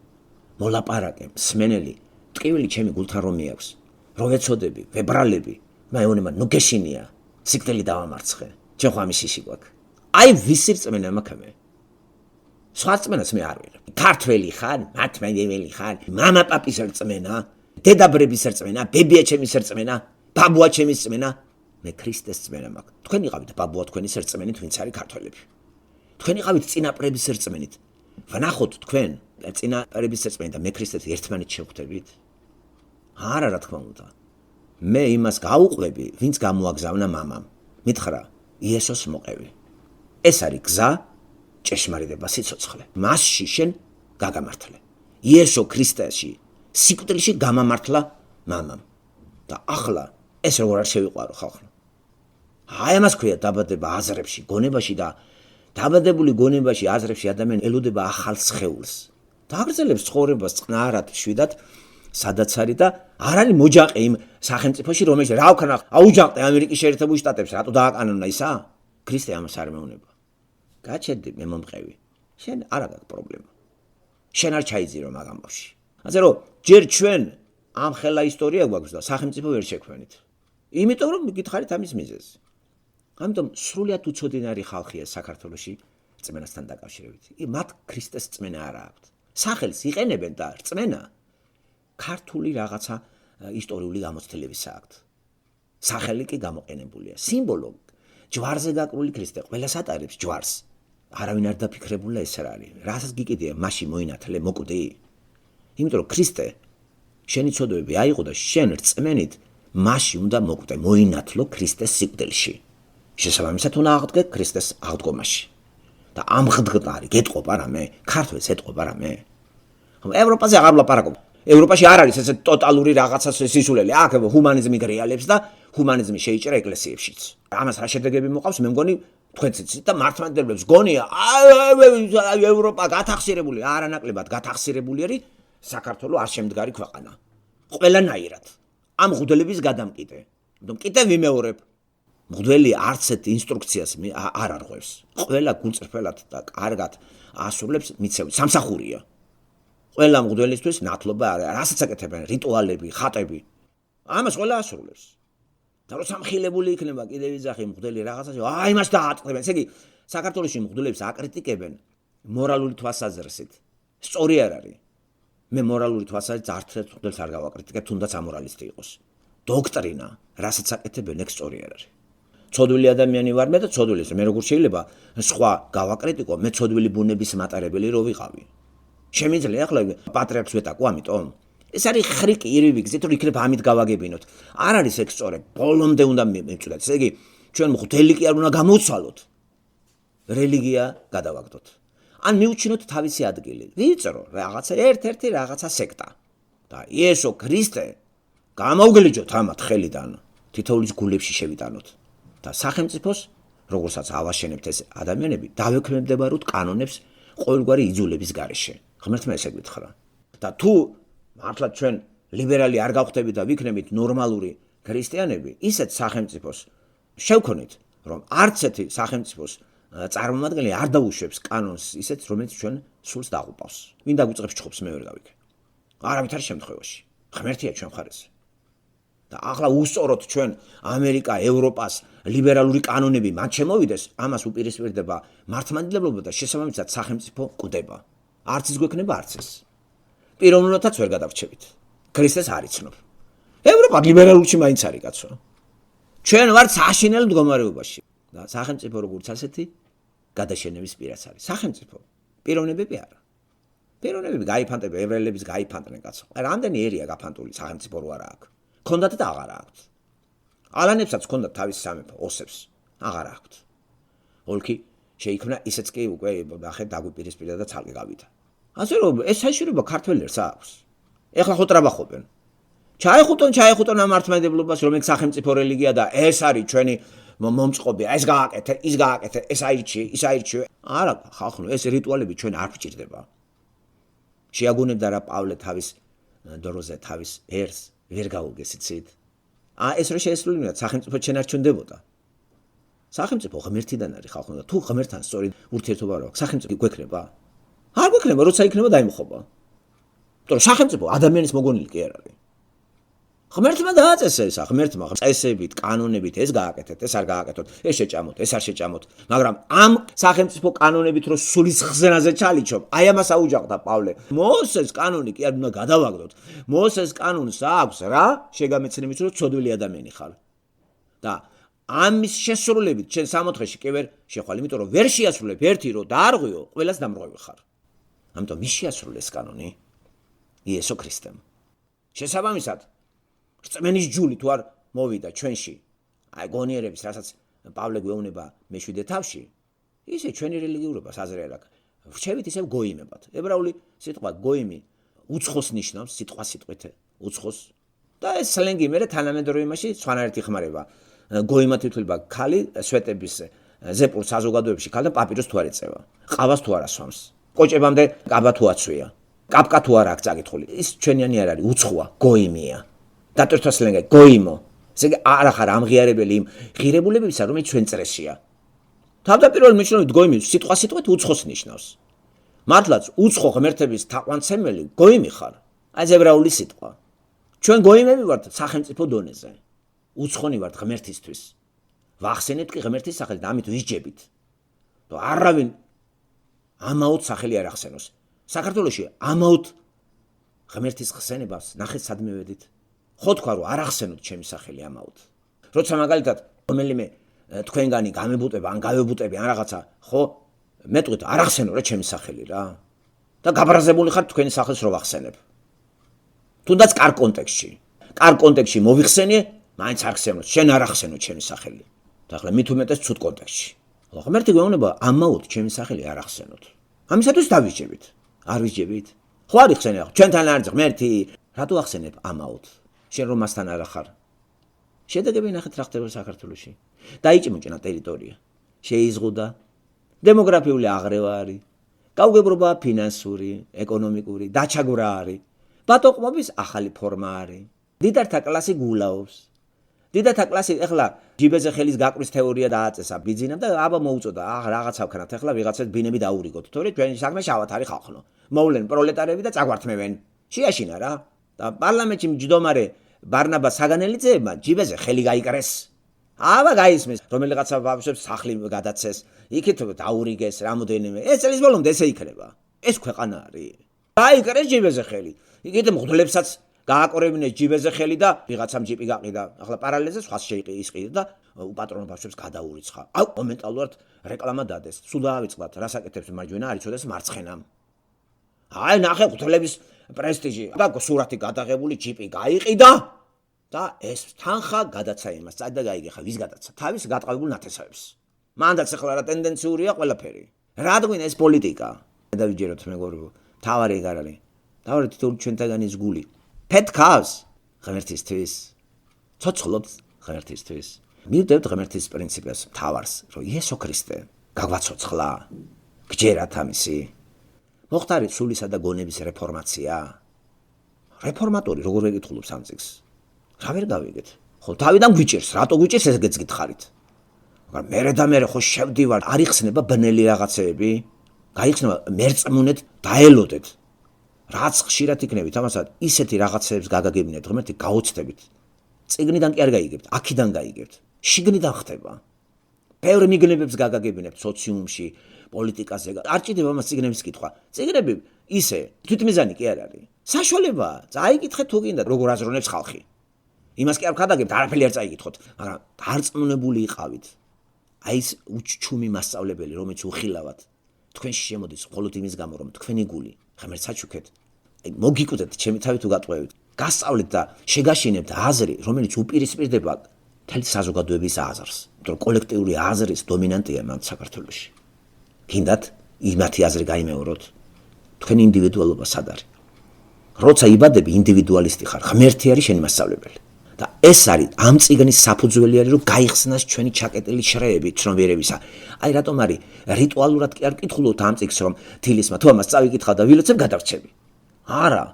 მოლაპარაკე, მსმენელი, ტკივილი ჩემი გულთან რომ მიაქვს. რო ვეცოდები, ვებრალები, მაეონება ნუ გეშინია. სიკვდილი დავამარცხე. ჩვენ ხო ამის ისი გვაქვს. ვისი რწმენა მაქვს მე? სხვა რწმენას მე არ ვიღებ. ქართველი ხარ, მართლმადიდებელი ხარ, მამა პაპის რწმენა, დედაბრების რწმენა, ბებია ჩემის რწმენა, ბაბუა ჩემის რწმენა, მე ქრისტეს რწმენა მაქვს. თქვენ იყავით ბაბუა თქვენის რწმენით, ვინც არის ქართველები. თქვენ იყავით წინაპრების რწმენით. ვნახოთ თქვენ წინაპრების რწმენით და მე ქრისტეს ერთმანეთს შევხვდებით? არა, რა თქმა უნდა. მე იმას გაუყვები, ვინც გამოაგზავნა მამამ. მითხრა, იესოს მოყევი. ეს არის გზა, ჭეშმარიტება, სიცოცხლე. მასში შენ გაგამართლე. იესო ქრისტეში სიკვდილში გამამართლა მამამ. და ახლა ეს როგორ არ შევიყვარო ხალხო. ამას ქვია დაბადება აზრებში, გონებაში და დაბადებული გონებაში, აზრებში ადამიანი ელოდება ახალ სხეულს. დააგრძელებს ცხოვრებას წყნარად, შვიდად, სადაც არის და არ არის მოჯაყე იმ სახელმწიფოში, რომელშიც რა ვქნა, აუჯანყე ამერიკის შეერთებული შტატებს, რატო დააკანონა ისა? ქრისტე ამას არ მეუნება. გაჩერდი მე მომყევი. შენ არ აქვს პრობლემა. შენ არ ჩაიძირო მაგ ამბავში. ასე რომ ჯერ ჩვენ ამ ხელა ისტორია გვაქვს და სახელმწიფო ვერ შექმნით. იმიტომ რომ გითხარით ამის მიზეზი. ამიტომ სრულიად უცოდინარი ხალხია საქართველოში რწმენასთან დაკავშირებით. მათ ქრისტეს რწმენა არ აქვთ. სახელს იყენებენ და რწმენა ქართული რაღაცა ისტორიული გამოცდილებისა აქვთ. სახელი კი გამოყენებულია. სიმბოლო ჯვარზე გაკრული ქრისტე ყველას ატარებს ჯვარს. არავინ არ დაფიქრებულა ეს რა არის. რასაც გიკიდია, მასში მოინათლე, მოკვდი. იმიტომ რომ ქრისტე შენი ცოდვები აიღო და შენ რწმენით მასში უნდა მოკვდე, მოინათლო ქრისტეს სიკვდილში. შესაბამისად უნდა აღდგე ქრისტეს აღდგომაში. და ამ ღმერთი გეტყობა რამე, ქართველს ეტყობა რამე. ევროპაზე აღარ ვლაპარაკობ. ევროპაში არ არის ესე ტოტალური რაღაცა სისულელი. აქ ჰუმანიზმი გრიალებს და ჰუმანიზმი შეიჭრა ეკლესიებშიც. ამას რა შედეგები მოყავს, მე მგონი თქვენც იცით და მართლმადიდებლებს გონია, ევროპა გათახსირებული, არანაკლებად გათახსირებული არის, საქართველოს არ შემდგარი ქვეყანა. ყველანაირად. ამ მღვდლების გადამკიდე. იმიტომ კიდევ ვიმეორებ. მღვდელი არც ერთ ინსტრუქციას არ არღვევს. ყველა გულწრფელად და კარგად ასრულებს მიცემს. სამსახურია. ყველა მღვდელისთვის ნათლობა არის. რასაც აკეთებენ, რიტუალები, ხატები. ამას ყველა ასრულებს. და რო სამხილებული იქნება კიდევ იძახი მღვდელი რაღაცაში, იმას დაატყრებენ. ესე იგი, საქართველოში მღვდლებს აკრიტიკებენ მორალური თვალსაზრისით. სწორი არ არის. მე მორალური თვალსაზრისით არც ერთ მღვდელს არ გავაკრიტიკებ, თუნდაც ამორალისტი იყოს. დოქტრინა, რასაც აკეთებენ, ეგ სწორი არ არის. ცოდვილი ადამიანი ვარ მე და ცოდვილის მე როგორ შეიძლება სხვა გავაკრიტიკო, მე ცოდვილი ბუნების მატარებელი რო ვიყავი. შემიძლია ახლა პატრიარქს ვეტაკო ამიტომ? ეს არის ხრიკი ირიბი გზით რომ იქნებ ამით გავაგებინოთ. არ არის ეგ სწორე, ბოლომდე უნდა მივწვდეთ. ესე იგი, ჩვენ მღვდელი კი არ უნდა გამოვცვალოთ. რელიგია გადავაგდოთ. ან მივუჩინოთ თავისი ადგილი. ვიწრო რაღაცა ერთ-ერთი რაღაცა სექტა. და იესო ქრისტე გამოვგლიჯოთ ამათ ხელიდან. თითოეულის გულებში შევიტანოთ და სახელმწიფოს, როგორცაც ავაშენებთ ეს ადამიანები, დავექვემდებაროთ კანონებს ყოველგვარი იძულების გარეშე. ღმერთმა ესე გითხრა. და თუ მართლა ჩვენ ლიბერალი არ გავხდებით და ვიქნებით ნორმალური ქრისტიანები, ისეთ სახელმწიფოს შევქონით, რომ არც ერთი სახელმწიფოს წარმომადგენელი არ დაუშვებს კანონს ისეთ, რომელიც ჩვენ სულს დააღუპავს. ვინ დაგვიწყებს ჩხუბს, მე ვერ გავიქე. არავითარ შემთხვევაში. ღმერთია ჩვენ მხარეზე. და ახლა უსწოროთ ჩვენ ამერიკა, ევროპას ლიბერალური კანონები მათ შემოვიდეს, ამას უპირისპირდება მართლმადიდებლობა და შესაბამისად სახელმწიფო კვდება. არც ის გვექნება, არც ეს. პიროვნულადაც ვერ გადავრჩებით. ქრისტეს არ იცნობ. ევროპა ლიბერალურში მაინც არის კაცო. ჩვენ ვართ საშინელ მდგომარეობაში და სახელმწიფო როგორც ასეთი გადაშენების პირას არის. სახელმწიფო პიროვნებები არა. პიროვნებები გაიფანტება, ევრელების გაიფანტნენ კაცო. რამდენი ერია გაფანტული სახელმწიფო რო არა აქვს. ქონდათ და აღარა აქვთ. ალანებსაც ქონდათ თავის სამეფო, ოსებს, აღარა აქვთ. ოლქი შეიქმნა ისეც კი უკვე ნახე დაგვიპირისპირდა და ცალკე გავიდა. ასე რომ ეს საშიშროება ქართველებს აქვს. ეხლა მოტრაბახობენ. ჩაეხუტონ ამ მართლმადიდებლობას, რომელიც სახელმწიფო რელიგია და ეს არის ჩვენი მომწყობი, ეს გააკეთე, ის გააკეთე, ეს აირჩიე, ის აირჩიე. არა, ხალხო, ეს რიტუალები ჩვენ არ გვჭირდება. შეაგონებდა რა პავლე თავის დროზე თავის ერს ვერ გაუგესიცით. ეს რო შეესრულებინათ, სახელმწიფო ჩვენ არ ჩნდებოდა. სახელმწიფო ღმერთიდან არის ხალხო და თუ ღმერთთან სწორი ურთიერთობა არ აქვს, სახელმწიფო გვექნება? არ გვექნება, როცა იქნება დაიმხობა. იმიტომ რომ სახელმწიფო ადამიანის მოგონილი კი არ არის. ღმერთმა დააწესა ესა, ღმერთმა წესებით, კანონებით ეს გააკეთეთ, ეს არ გააკეთოთ, ეს შეჭამოთ, ეს არ შეჭამოთ. მაგრამ ამ სახელმწიფო კანონებით რო სულის ხსენაზე ჩალიჩობ, აი ამას აუჯახდა პავლე. მოსეს კანონი კი არ უნდა გადავაგდოთ. მოსეს კანონს აქვს რა? შეგამეცნებით რომ ცოდვილი ადამიანი ხარ. და ამის შესრულებით ჩვენ 64-ში კი ვერ შეხვალ, იმიტომ რომ ვერ შეასრულებ ერთი რო დაარღვიო, ყველას დამრღვევი ხარ. ამიტომ ის შეასრულეს კანონი იესო ქრისტემ. შესაბამისად რწმენის ჯული თუ არ მოვიდა ჩვენში, აი გონიერების, რასაც პავლე გვეუბნება მეშვიდე თავში, ისე ჩვენი რელიგიურობას აზრი არ აქვს. ვრჩევით ისევ გოიმებად. ებრაული სიტყვა გოიმი უცხოს ნიშნავს, სიტყვა სიტყვით უცხოს. და ეს სლენგი მე თანამედროვე იმაში სხვანაირად იხმარება. გოიმად ითვლება ქალი სვეტების ზეპურ საზოგადოებაში ქალთან პაპიროს თუ არ ეწევა, ყავას თუ არ ასვამს, კოჭებამდე კაბა თუ აცვია, კაპკა თუ არ აქვს წაკითხული. ის ჩვენიანი არ არის, უცხოა, გოიმია. დატვირთვა სლენგი გოიმო. ესე იგი არა ხარ ამღიარებელი იმ ღირებულებებისა, რომელიც ჩვენ წრესია. თავდაპირველ მნიშვნელობით გოიმი სიტყვა სიტყვით უცხოს ნიშნავს. მართლაც უცხო ღმერთების თაყვანცემელი გოიმი ხარ. აი ეს ებრაული სიტყვა. ჩვენ გოიმები ვართ სახელმწიფო დონეზე. უცხონი ვართ ღმერთისთვის. ვახსენებთ კი ღმერთის სახელით, ამით ვისჯებით. და არავინ ამაოდ სახელი არ ახსენოს. საქართველოში ამაოდ ღმერთის ხსენებას ნახეთ სად მივედით. ხო თქვა რომ არ ახსენოთ ჩემი სახელი ამაოდ. როცა მაგალითად რომელიმე თქვენგანი გამებუტება, ან გავებუტები ან რაღაცა, ხო? მეტყვით არ ახსენო რა ჩემი სახელი რა. და გაბრაზებული ხარ თქვენი სახელს რო ვახსენებ. თუნდაც კარ კონტექსტში. კარ კონტექსტში მოვიხსენე, მაინც არ ხსენოთ, შენ არ ახსენო ჩემი სახელი. და ახლა მით უმეტეს ცუდ კონტექსტში. ღმერთი გვეუბნება ამაოდ ჩემი სახელი არ ახსენოთ. ამისათვის დავიჯებით. არ ვიჯებით? ხო არ იხსენე, ჩვენთან არის ღმერთი, რატო ახსენებ ამაოდ? შენ რომ მასთან არ ახარ. შედეგები ნახეთ რა ხდება საქართველოში. დაიჭმუჭნა ტერიტორია. შეიზღუდა. დემოგრაფიული აღრევა არის. გაუგებრობა ფინანსური, ეკონომიკური, დაჩაგვრა არის. ბატონყმობის ახალი ფორმა არის. დიდართა კლასი გულაობს. დიდართა კლასი ეხლა ჯიბეზე ხელის გაკვრის თეორია დააწესა ბიძინამ და აბა მოუწოდა რაღაცა ვქნათ ეხლა ვიღაცას ბინები დაურიგოთ. თორე ჩვენი საქმე შავად არის ხალხო. მოვლენ პროლეტარები და წაგვართმევენ. შეაშინა რა. და პარლამენტში მჯდომარე ბარნაბა საგანელიძეებმა ჯიბეზე ხელი გაიკრეს. აბა გაისმის, რომელიღაცა ბავშვებს სახლი გადაცეს, იქით დაურიგეს რამოდენიმე. ეს წლის ბოლომდე ესე იქნება. ეს ქვეყანა არის. გაიკრეს ჯიბეზე ხელი. იქით მღვდლებსაც გააკორებინეს ჯიბეზე ხელი და ვიღაცამ ჯიპი გაყიდა. ახლა პარალელზე სხვას შეიყიდა და უპატრონო ბავშვებს გადაურიცხა. აუ მომენტალურად რეკლამა დადეს. სულ დაავიწყდათ, რასაკეთებს მარჯვენა არ იცოდეს მარცხენამ. აი ნახე მღვდლების პრესტიჟი და სურათი გადაღებული ჯიპი გაიყიდა და ეს თანხა გადაცა იმას. წადი და გაიგე ვის გადაცა? თავის გატყავებულ ნათესავებს. მანდაც ახლა რა ტენდენციურია ყველაფერი. რადგან ეს პოლიტიკა? დავიჯეროთ მეგობრებო, თავარი ეგ არ არის. თავარი თითოეული ჩვენთაგანის გული. ფეთქავს ღმერთისთვის. ცოცხლობს ღმერთისთვის. მივდევთ ღმერთის პრინციპებს მთავარს, რომ იესო ქრისტე გაგვაცოცხლა, გჯერათ ამისი. მოხდარი სულისა და გონების რეფორმაცია. რეფორმატორი როგორ ეკითხულობს ამ წიგნს? რა ვერ გავიგეთ? ხო, თავიდან გვიჭერს, რატო გვიჭერს ესეც გითხარით. მაგრამ მერე ხო შევდივარ, არ იხსნება ბნელი რაღაცეები, გაიხსნება მერწმუნეთ დაელოდეთ. რაც ხშირად იქნებით, ამასაც ისეთი რაღაცეებს გაგაგებინეთ ღმერთი, გაოცდებით. წიგნიდან კი არ გაიგებთ, აქედან გაიგებთ. შიგნიდან ხდება. ბევრი მიგნებებს გაგაგებინებთ სოციუმში, პოლიტიკაზე. არ ჭირდება ამას წიგნების კითხვა. წიგნები ისე თვითმიზანი კი არ არის. საშუალებაა. წაიკითხეთ თუ გინდა, როგორ აზროვნებს ხალხი. იმას კი არ ვქადაგებთ, არაფერი არ წაიკითხოთ, მაგრამ დარწმუნებული იყავით. აი ეს უჩჩუმი მასწავლებელი, რომელიც უხილავად თქვენში შემოდის მხოლოდ იმის გამო, რომ თქვენი გული ღმერთს აჩუქეთ. აი მოგიკვდეთ, ჩემი თავით თუ გატყუებით. გასწავლეთ და შეგაშინებთ აზრი, რომელიც უპირისპირდება მთელი საზოგადოების აზრს, იმიტომ რომ კოლექტიური აზრის დომინანტია მან საქართველოში. გინდათ იმათი აზრი გაიმეოროთ? თქვენი ინდივიდუალობა სად არის? როცა იბადები ინდივიდუალისტი ხარ, ღმერთი არის შენი მასწავლებელი. და ეს არის ამ წიგნის საფუძველი არის, რომ გაიხსნას ჩვენი ჩაკეტილი შრეები ცნობიერებისა. აი რატომ არის რიტუალურად კი არ ვკითხულობთ ამ წიგნს, რომ თილისმა თუ ამას წავიკითხავ და ვილოცებ გადარჩები. არა,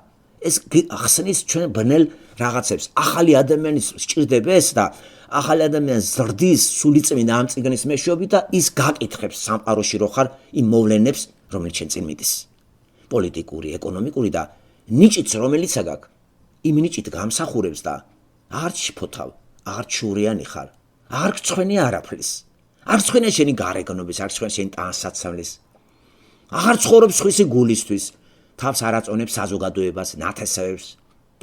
ეს ახსნის ჩვენ ბნელ რაღაცებს. ახალი ადამიანის სჭირდება და ახალი ადამიანის ზრდის სულიწმინდა ამ წიგნის მეშვეობით და ის გაკითხებს სამყაროში რო ხარ იმ მოვლენებს, რომელიც შენ წინ მიდის. პოლიტიკური, ეკონომიკური და ნიჭიც რომელიც აგაქვს, იმ ნიჭით გამსახურებს და არ ჩფოთავ, არ ჩურიანი ხარ, არ გწხვენი არაფრის. არ გწხვენია შენი გარეგნობის, არ გწხვენია შენი ტანსაცმლის. აღარ ცხოვრობს ხვისი გულისთვის, თავს არ აწონებს საზოგადოებას, ნათესავებს.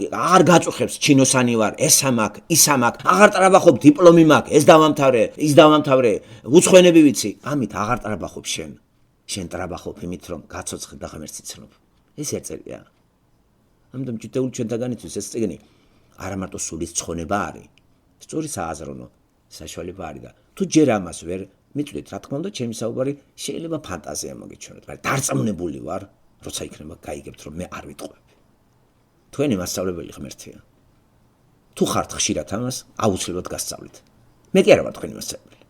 აღარ გაწუხებს ჩინოსანი ვარ, ეს ამაკ, ის ამაკ, აღარ ტრაბახობ დიპლომი მაქვს, ეს დავამთავრე, ის დავამთავრე, უცხოენები ვიცი. ამით აღარ ტრაბახობ შენ. შენ ტრაბახობ იმით, რომ გაცოცხლ და ღმერთს იცნობ. ეს ერწერია. ამიტომ ჯუდეული ჩვენთაგანისთვის ეს წიგნი არა მარტო სულის ცხონება არის, სწორი სააზროვნო საშუალება არის და თუ ჯერ ამას ვერ მიწვით, რა თქმა უნდა, ჩემი საუბარი შეიძლება ფანტაზია მოგეჩვენოთ, მაგრამ დარწმუნებული ვარ, როცა იქნება გაიგებთ, რომ მე არ ვიტყვები. თქვენი მასწავლებელი ღმერთია. თუ ხართ ხშირად ამას, აუცილებლად გასწავლეთ. მე კი არა ვარ თქვენი მასწავლებელი.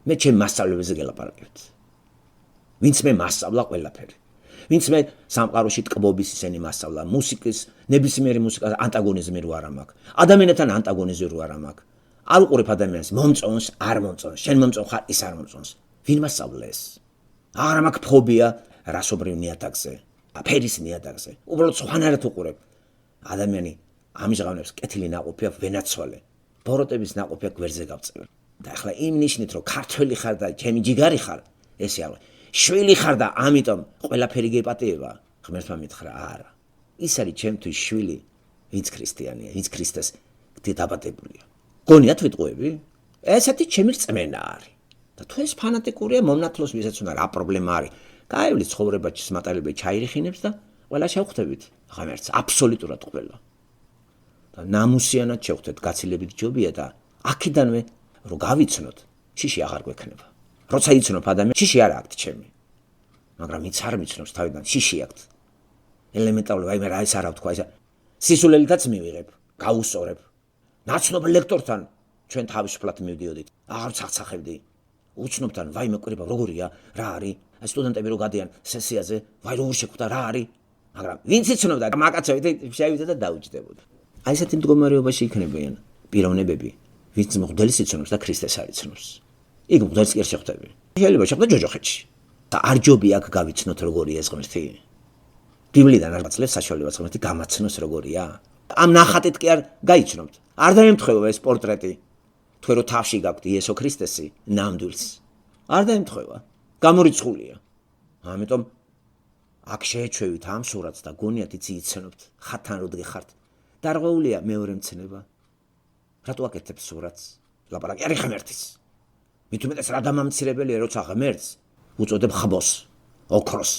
მე ჩემ მასწავლებელზე გელაპარაკებთ. ვინც მე მასწავლა ყველაფერი. ვინც მე სამყაროში ტკბობის ისენი მასწავლა, მუსიკის, ნებისმიერი მუსიკას ანტაგონიზმი რო არ მაქვს. ადამიანთან ანტაგონიზმი რო არ მაქვს. არ უყურებ ადამიანს, მომწონს, არ მომწონს, შენ მომწონ ხარ, ის არ მომწონს. ვინ მასწავლა ეს? არ მაქვს ფობია რასობრივ ნიადაგზე, ფერის ნიადაგზე. უბრალოდ სხვანაირად უყურებ. ადამიანი ამჟღავნებს კეთილი ნაყოფია ვენაცვალე. ბოროტების ნაყოფია გვერდზე გავწევ. და ახლა იმ ნიშნით რომ ქართველი ხარ და ჩემი ჯიგარი ხარ, ესე არა. შვილი ხარ და ამიტომ ყველაფერი გეპატიება, ღმერთმა მითხრა, არა. ის არის ჩემთვის შვილი, ვინც ქრისტიანია, ვინც ქრისტეს დაბადებულია. გონიათ ვიტყუები? ესეთი ჩემი რწმენა არის. და თუ ეს ფანატიკურია, მომნათლოს ვისაც უნდა რა პრობლემა არის. გაივლის ცხოვრებაში მატარებლები ჩაირიხინებს და ყველა შევხვდებით ღმერთს, აბსოლუტურად ყველა. და ნამუსიანად შევხვდეთ, გაცილებით ჯობია და აქედანვე რომ გავიცნოთ, შიში აღარ გვექნება. როცა იცნობ ადამიანს, შიში არ აქვს ჩემი. მაგრამ იც არ მიცნობს თავიდან, შიში აქვს. ელემენტარული, აი მე რა ეს არა ვთქვა, ეს სისულელითაც მივიღებ, გაუსწორებ. ნაცნობ ლექტორთან ჩვენ თავისუფლად მივდიოდით. აღარ ცახცახებდი. უცნობთან, ვაი მეკვირება, როგორია, რა არის? აი სტუდენტები რო გადიან სესიაზე, ვაი როგორ შეხვდა, რა არის? მაგრამ ვინც იცნობდა, მაკაცებით შევიდა და დაუჯდებოდა. აი ესეთი მდგომარეობაში იქნებიან პიროვნებები, ვინც მღვდელს იცნობს და ქრისტეს არ იცნობს. იქ მღვდელს კი არ შეხვდები. შეიძლება შეხვდე ჯოჯოხეთში. და არ ჯობი აქ გავიცნოთ როგორია ეს ღმერთი. ბიბლიდან არ გაცლებს საშუალებას ღმერთი გამაცნოს როგორია. ამ ნახატით კი არ გაიცნობთ. არ დაემთხვევა ეს პორტრეტი. თქვენ რო თავში გაქვთ იესო ქრისტესი ნამდვილს. არ დაემთხვევა. გამორიცხულია. ამიტომ აქ შეეჩვევით ამ სურათს და გონიათ იცი იცნობთ, ხათან რო დგეხართ. დარღვეულია მეორე მცნება. რატო აკეთებ სურათს? ლაპარაკი არის ღმერთის. მით უმეტეს რა დამამცირებელია, როცა ღმერთს უწოდებ ხბოს, ოქროს.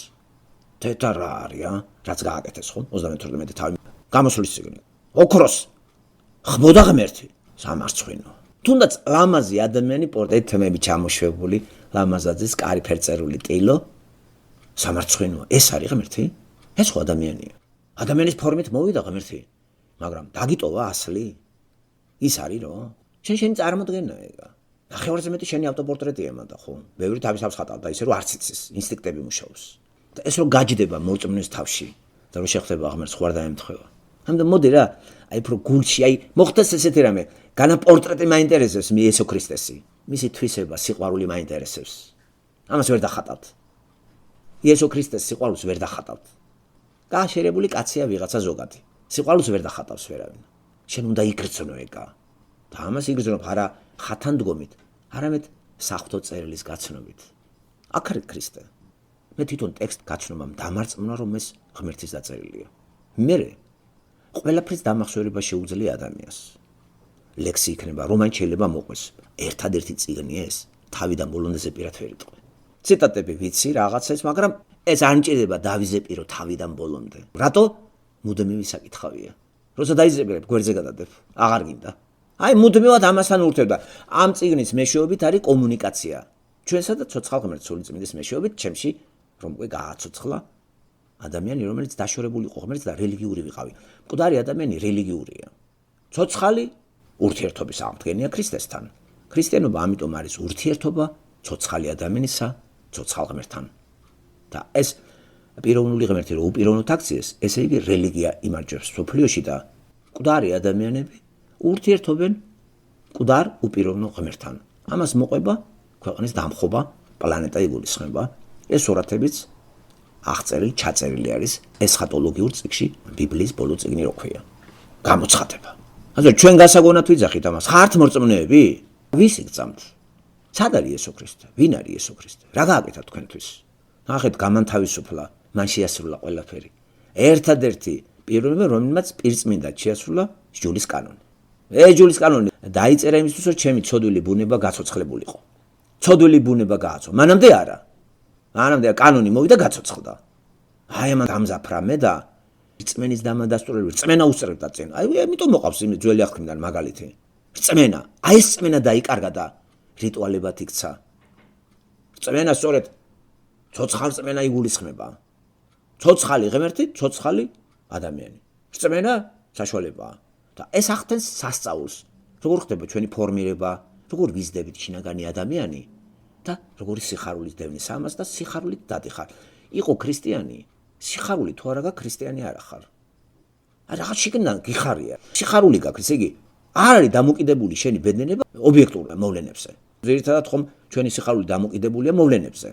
თეთა რა არის, რაც გააკეთეს ხო? 32 თავი გამოსulis წიგნი. ოქროს ხბო და ღმერთი სამარცხვინო. თუნდაც ლამაზი ადამიანი პორტრეტ თემები ჩამოშვებული, ლამაზაძის კარი ფერწერული ტილო სამარცხვინო. ეს არის ღმერთი? ეს ხო ადამიანია. ადამიანის ფორმით მოვიდა ღმერთი, მაგრამ დაგიტოვა ასლი. ის არის რომ შენი წარმოდგენა ეგა. ნახევარზე მეტი შენი ავტოპორტრეტია მანდა ხო? ბევრი თავის თავს ხატავდა, ისე რომ არც იცის, ინსტინქტები მუშაობს. და ეს რომ გაჯდება მორწმუნის თავში და რომ შეხდება ღმერთს ხوار დაემთხვევა. ამიტომ მოდი რა, აი უფრო გულში, აი მოხდეს ესეთი რამე, განა პორტრეტი მაინტერესებს იესო ქრისტესი. მისი თვისება, სიყვარული მაინტერესებს. ამას ვერ დახატავთ. იესო ქრისტეს სიყვარულს ვერ დახატავთ. გააშერებული კაცია ვიღაცა ზოგადი. სიყვარულს ვერ დახატავს ვერავინ. შენ უნდა იგრძნო ეგა. და ამას იგრძნობ არა ხათან დგომით, არამედ საღვთო წერილის გაცნობით. აქ არის ქრისტე. მე თვითონ ტექსტ გაცნობამ დამარწმუნა რომ ეს ღმერთის დაწერილია. მე ყველაფრის დამახსოვრება შეუძლია ადამიანს. ლექსი იქნება, რომან შეიძლება მოყვეს. ერთადერთი წიგნია ეს, თავიდან ბოლომდე ზეპირად ვერ იტყვი. ციტატები ვიცი რაღაცას, მაგრამ ეს არ მჭირდება დავიზეპირო თავიდან ბოლომდე. რატო? მუდმივი საკითხავია. როცა დაიზეპირებ, გვერდზე გადადებ. აღარ გინდა. აი მუდმივად ამასთან ურთიერთობა. ამ წიგნის მეშვეობით არის კომუნიკაცია. ჩვენსა და ცოცხალ ღმერთს სულიწმინდის მეშვეობით, ჩემში რომ უკვე გააცოცხლა ადამიანი, რომელიც დაშორებული იყო ღმერთს და რელიგიური ვიყავი. მკვდარი ადამიანი რელიგიურია. ცოცხალი ურთიერთობის აღდგენია ქრისტესთან. ქრისტიანობა ამიტომ არის ურთიერთობა ცოცხალი ადამიანისა, ცოცხალ ღმერთთან. და ეს პიროვნული ღმერთი რო უპიროვნოდ აქციეს, ესე იგი რელიგია იმარჯვებს სოფლიოში და მკვდარი ადამიანები ურთიერთობენ მკვდარ უპიროვნო ღმერთთან. ამას მოყვება ქვეყნის დამხობა, პლანეტა იგულისხმება. ეს სურათებიც აღწერილი, ჩაწერილი არის ესხატოლოგიურ წიგნში, ბიბლიის ბოლო წიგნი რო ქვია. გამოცხადება. ასე ჩვენ გასაგონად ვიძახით ამას. ხართ მორწმუნეები? ვის იგწამთ? სად არის იესო ქრისტე? ვინ არის იესო ქრისტე? რა გააკეთა თქვენთვის? ნახეთ, გამანთავისუფლა, მან შეასრულა ყველაფერი. ერთადერთი პიროვნება, რომელმაც პირწმინდად შეასრულა ჯულის კანონი. ეს ჯულის კანონი დაიწერა იმისთვის, რომ ჩემი ცოდვილი ბუნება გაცოცხლებულიყო. ცოდვილი ბუნება გააცო. მანამდე არა. მანამდე კანონი მოვიდა გაცოცხლდა. აი ამან გამზაფრა მე და რწმენის დამადასტურებელი რწმენა უსწრებდა წინ. აი ამიტომ მოყავს იმ ძველი აღთქმიდან მაგალითი. რწმენა. აი ეს რწმენა დაიკარგა და რიტუალებად იქცა. რწმენა სწორედ ცოცხალ რწმენა იგულისხმება. ცოცხალი ღმერთი, ცოცხალი ადამიანი. რწმენა საშუალებაა. და ეს ახდენს სასწაულს. როგორ ხდება ჩვენი ფორმირება, როგორ ვიზდებით შინაგანი ადამიანი და როგორი სიხარულის დევნის ამას და სიხარულით დადიხარ. იყო ქრისტიანი, სიხარული თუ არა გაქვს ქრისტიანი არ ახარ. რაღაც შიგნიდან გიხარია. სიხარული გაქვს, ესე იგი არ არის დამოკიდებული შენი ბედნიერება ობიექტურ მოვლენებზე. ძირითადად ხომ ჩვენი სიხარული დამოკიდებულია მოვლენებზე.